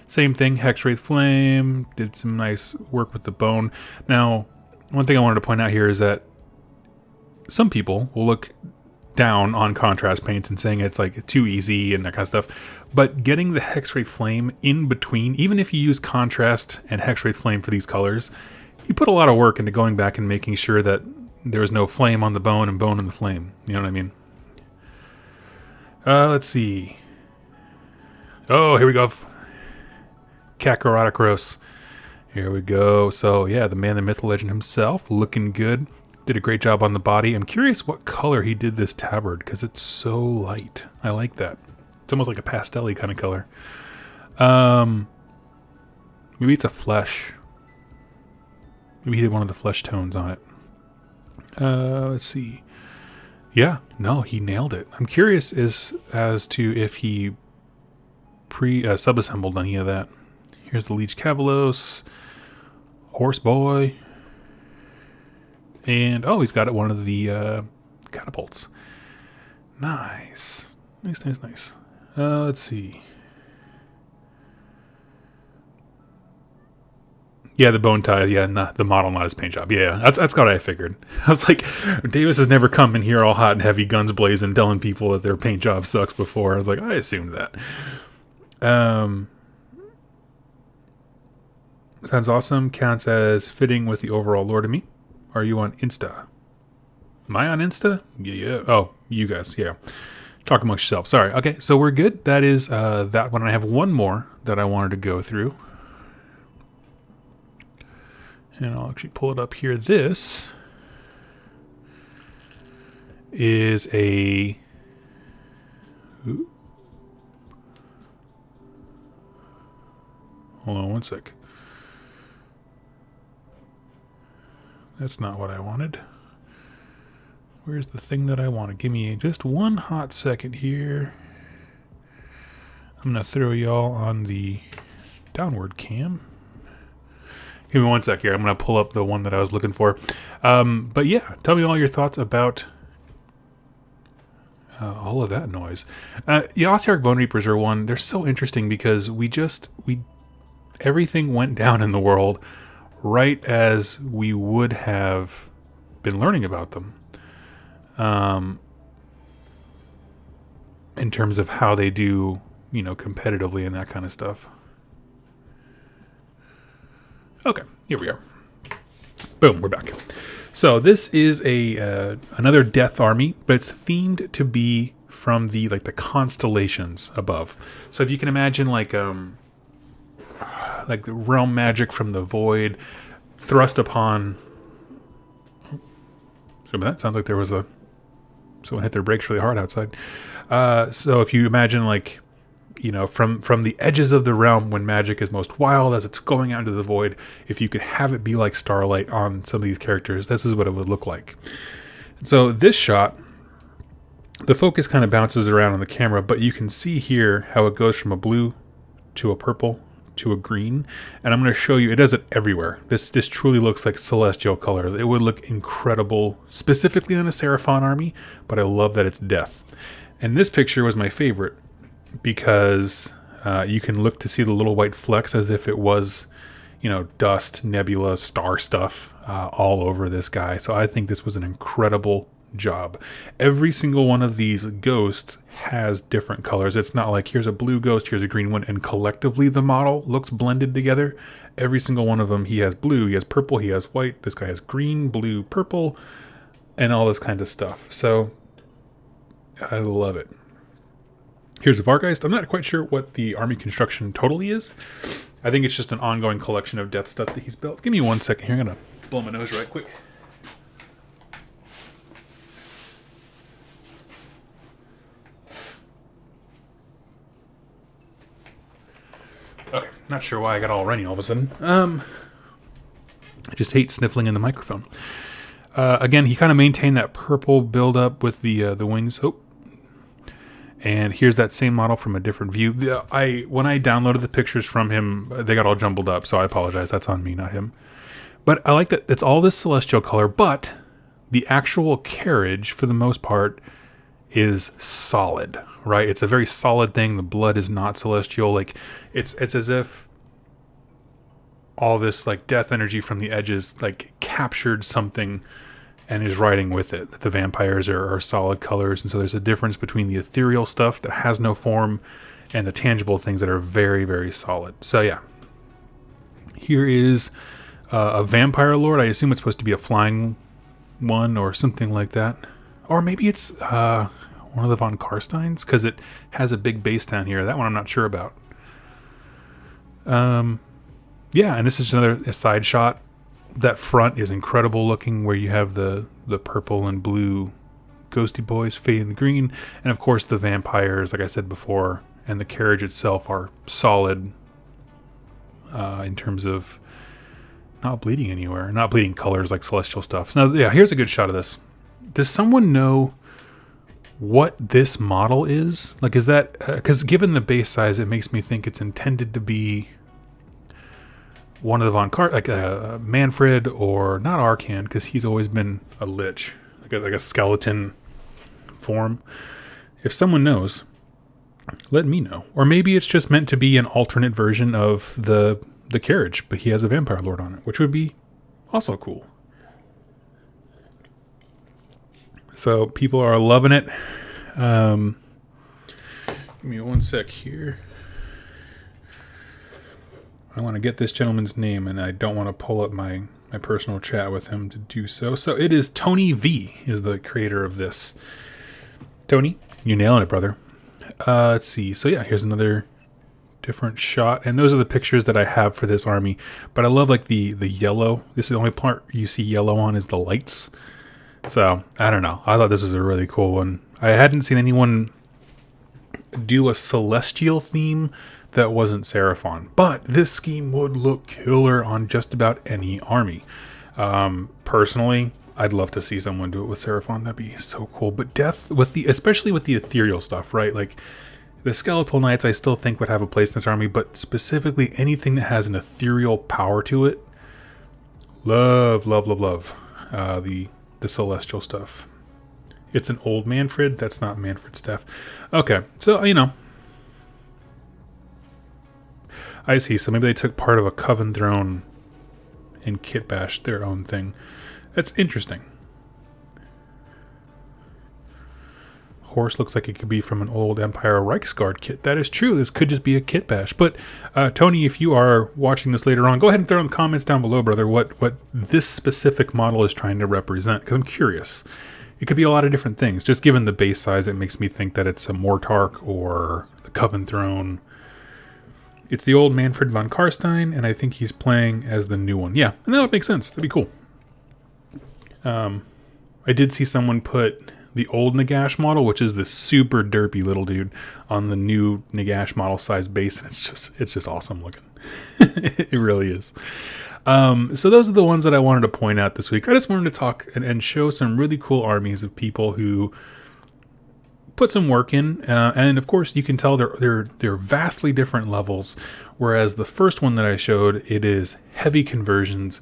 Same thing, Hexwraith Flame. Did some nice work with the bone. Now, one thing I wanted to point out here is that some people will look down on contrast paints and saying it's like too easy and that kind of stuff. But getting the Hexwraith Flame in between, even if you use contrast and Hexwraith Flame for these colors, you put a lot of work into going back and making sure that there's no flame on the bone and bone on the flame. You know what I mean? Let's see. Oh, here we go. Kakarotokros. Here we go. So yeah, the man, the myth, the legend himself, looking good. Did a great job on the body. I'm curious what color he did this tabard, because it's so light. I like that. It's almost like a pastel-y kind of color. Maybe it's a flesh. Maybe he did one of the flesh tones on it. Let's see. Yeah, no, he nailed it. I'm curious as to if he sub-assembled any of that. Here's the Leech Cavalos. Horse Boy. And, oh, he's got one of the catapults. Nice. Nice. Let's see. Yeah, the bone tie. Yeah, the model, not his paint job. Yeah, that's what I figured. I was like, Davis has never come in here all hot and heavy, guns blazing, telling people that their paint job sucks before. I was like, I assumed that. Sounds awesome. Counts as fitting with the overall lore to me. Are you on Insta? Am I on Insta? Yeah. Oh, you guys. Yeah. Talk amongst yourselves. Sorry. Okay, so we're good. That is that one. I have one more that I wanted to go through. And I'll actually pull it up here. This is a... Ooh. Hold on one sec. That's not what I wanted. Where's the thing that I wanted? Give me just one hot second here. I'm going to throw y'all on the downward cam. Give me one sec here. I'm going to pull up the one that I was looking for. But yeah, tell me all your thoughts about all of that noise. Ossiarch Bone Reapers are one. They're so interesting because everything went down in the world right as we would have been learning about them. In terms of how they do, competitively and that kind of stuff. Okay, here we are. Boom, we're back. So this is a another death army, but it's themed to be from the constellations above. So if you can imagine like the realm magic from the void thrust upon. So that sounds like there was someone hit their brakes really hard outside. So if you imagine from the edges of the realm when magic is most wild as it's going out into the void, if you could have it be like starlight on some of these characters, this is what it would look like. So this shot, the focus kind of bounces around on the camera, but you can see here how it goes from a blue to a purple to a green, and I'm going to show you, it does it everywhere. This truly looks like celestial colors. It would look incredible, specifically on a Seraphon army, but I love that it's death. And this picture was my favorite because you can look to see the little white flecks as if it was, dust, nebula, star stuff all over this guy. So I think this was an incredible job. Every single one of these ghosts has different colors. It's not like here's a blue ghost, here's a green one, and collectively the model looks blended together. Every single one of them, he has blue, he has purple, he has white, this guy has green, blue, purple, and all this kind of stuff. So I love it. Here's a Vargeist. I'm not quite sure what the army construction totally is. I think it's just an ongoing collection of death stuff that he's built. Give me 1 second here. I'm going to blow my nose right quick. Okay, not sure why I got all runny all of a sudden. I just hate sniffling in the microphone. Again, he kind of maintained that purple buildup with the wings. Oh. And here's that same model from a different view. When I downloaded the pictures from him, they got all jumbled up, so I apologize. That's on me, not him. But I like that it's all this celestial color, but the actual carriage, for the most part, is solid, right? It's a very solid thing. The blood is not celestial. Like it's as if all this death energy from the edges captured something and is riding with it. The vampires are solid colors, and so there's a difference between the ethereal stuff that has no form and the tangible things that are very, very solid. So yeah, here is a vampire lord. I assume it's supposed to be a flying one or something like that, or maybe it's one of the von Karsteins, because it has a big base down here. That one I'm not sure about. Yeah, and this is a side shot. That front is incredible looking, where you have the purple and blue ghosty boys fading the green, and of course the vampires, like I said before, and the carriage itself are solid in terms of not bleeding anywhere, not bleeding colors like celestial stuff. Now, yeah, here's a good shot of this. Does someone know what this model is? Is that because given the base size, it makes me think it's intended to be one of the Von Car, Manfred, or not Arcan, because he's always been a lich, like a skeleton form. If someone knows, let me know. Or maybe it's just meant to be an alternate version of the carriage, but he has a vampire lord on it, which would be also cool. So people are loving it. Give me 1 sec here. I want to get this gentleman's name, and I don't want to pull up my personal chat with him to do so. So it is Tony V is the creator of this. Tony, you nailing it, brother. Let's see. So yeah, here's another different shot, and those are the pictures that I have for this army. But I love the yellow. This is the only part you see yellow on is the lights. So I don't know. I thought this was a really cool one. I hadn't seen anyone do a celestial theme that wasn't Seraphon, but this scheme would look killer on just about any army. Personally, I'd love to see someone do it with Seraphon. That'd be so cool. But death especially with the ethereal stuff, right? Like the skeletal knights, I still think would have a place in this army, but specifically anything that has an ethereal power to it. Love the celestial stuff. It's an old Manfred. That's not Manfred stuff. Okay, so I see. So maybe they took part of a Coven Throne and kit bashed their own thing. That's interesting. horse looks like it could be from an old Empire Reichsguard kit. That is true. This could just be a kit bash. But Tony, if you are watching this later on, go ahead and throw in the comments down below, brother, what this specific model is trying to represent, because I'm curious. It could be a lot of different things. Just given the base size, it makes me think that it's a Mortarch or the Coven Throne. It's the old Manfred von Karstein, and I think he's playing as the new one. Yeah, and that would make sense. That'd be cool. I did see someone put the old Nagash model, which is this super derpy little dude, on the new Nagash model size base, and it's just awesome looking. It really is. So those are the ones that I wanted to point out this week. I just wanted to talk and show some really cool armies of people who put some work in, and of course you can tell they're vastly different levels. Whereas the first one that I showed, it is heavy conversions,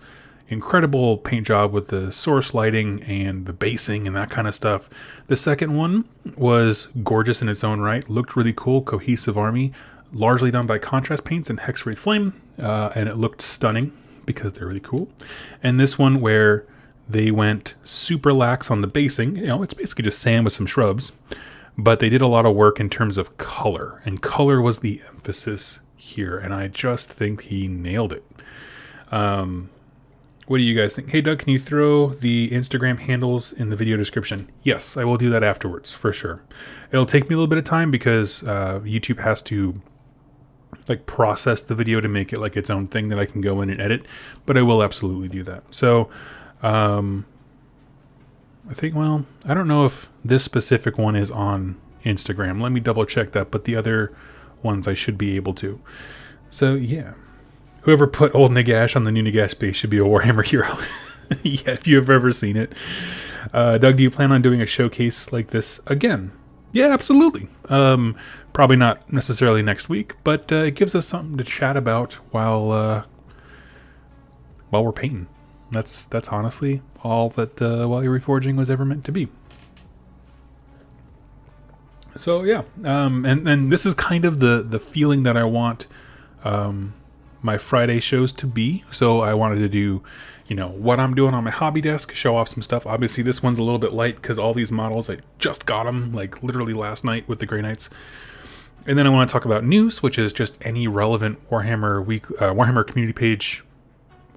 incredible paint job with the source lighting and the basing and that kind of stuff. The second one was gorgeous in its own right, looked really cool, cohesive army, largely done by contrast paints and Hex Wraith Flame, and it looked stunning because they're really cool. And this one where they went super lax on the basing, it's basically just sand with some shrubs, but they did a lot of work in terms of color, and color was the emphasis here, and I just think he nailed it. What do you guys think? Hey, Doug, can you throw the Instagram handles in the video description? Yes, I will do that afterwards, for sure. It'll take me a little bit of time because YouTube has to process the video to make it like its own thing that I can go in and edit, but I will absolutely do that. So, I think, I don't know if this specific one is on Instagram. Let me double check that, but the other ones I should be able to. So, yeah. Whoever put old Nagash on the new Nagash base should be a Warhammer hero. Yeah, if you've ever seen it. Doug, do you plan on doing a showcase like this again? Yeah, absolutely. Probably not necessarily next week, but it gives us something to chat about while we're painting. That's honestly all that while you're reforging was ever meant to be. So yeah, and this is kind of the feeling that I want my Friday shows to be. So I wanted to do, what I'm doing on my hobby desk, show off some stuff. Obviously this one's a little bit light because all these models, I just got them literally last night with the Grey Knights. And then I want to talk about news, which is just any relevant Warhammer community page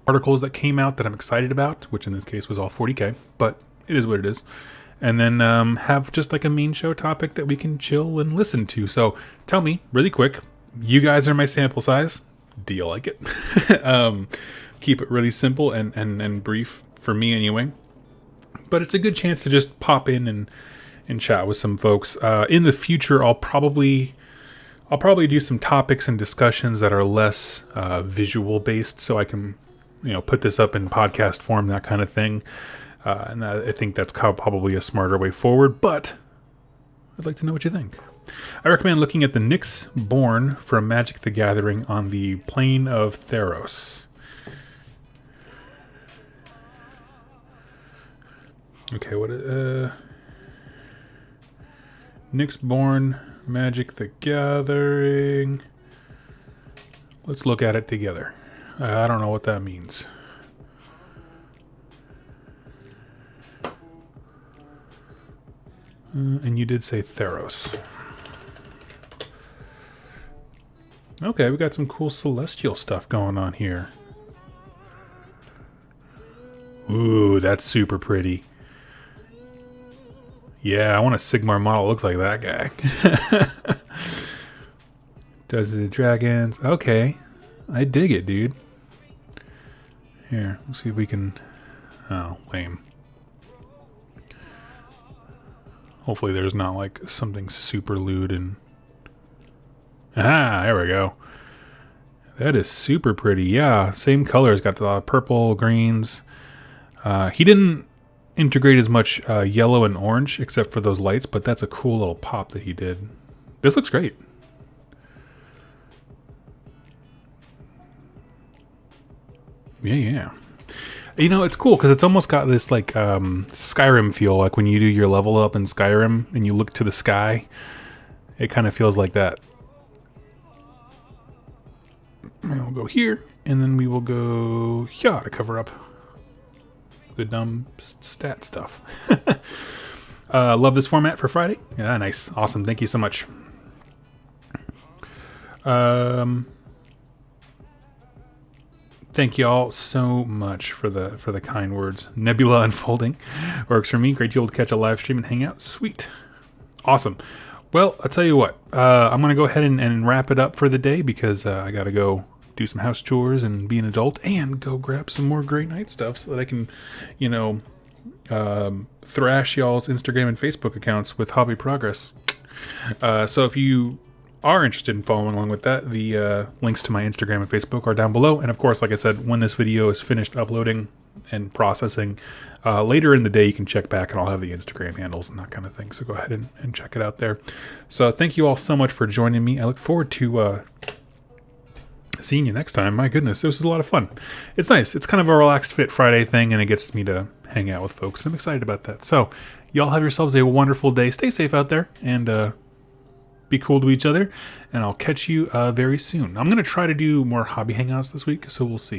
articles that came out that I'm excited about, which in this case was all 40k, but it is what it is. And then have just a main show topic that we can chill and listen to. So tell me really quick, you guys are my sample size. Do you like it? Keep it really simple and brief for me anyway. But it's a good chance to just pop in and chat with some folks. In the future, I'll probably do some topics and discussions that are less visual based, so I can put this up in podcast form, that kind of thing. And I think that's probably a smarter way forward. But I'd like to know what you think. I recommend looking at the Nyx Born from Magic the Gathering on the plane of Theros. Okay, what Nyx Born, Magic the Gathering. Let's look at it together. I don't know what that means. And you did say Theros. Okay, we got some cool celestial stuff going on here. Ooh, that's super pretty. Yeah, I want a Sigmar model that looks like that guy. Does the dragons. Okay. I dig it, dude. Here, let's see if we can... Oh, lame. Hopefully there's not something super lewd and... Ah, there we go. That is super pretty. Yeah, same colors. Got the purple, greens. He didn't integrate as much yellow and orange except for those lights, but that's a cool little pop that he did. This looks great. Yeah. It's cool because it's almost got this Skyrim feel, like when you do your level up in Skyrim and you look to the sky. It kind of feels like that. And we'll go here, and then we will go here to cover up the dumb stat stuff. Love this format for Friday. Yeah, nice. Awesome. Thank you so much. Thank you all so much for the kind words. Nebula Unfolding works for me. Great to be able to catch a live stream and hang out. Sweet. Awesome. Well, I'll tell you what. I'm going to go ahead and wrap it up for the day because I got to go do some house chores and be an adult and go grab some more Grey Knight stuff so that I can, thrash y'all's Instagram and Facebook accounts with Hobby Progress. So if you are interested in following along with that, the links to my Instagram and Facebook are down below. And of course, like I said, when this video is finished uploading and processing, later in the day you can check back and I'll have the Instagram handles and that kind of thing. So go ahead and check it out there. So thank you all so much for joining me. I look forward to seeing you next time. My goodness, this was a lot of fun. It's nice. It's kind of a relaxed fit Friday thing and it gets me to hang out with folks. I'm excited about that. So y'all have yourselves a wonderful day. Stay safe out there and be cool to each other. And I'll catch you very soon. I'm going to try to do more hobby hangouts this week, so we'll see.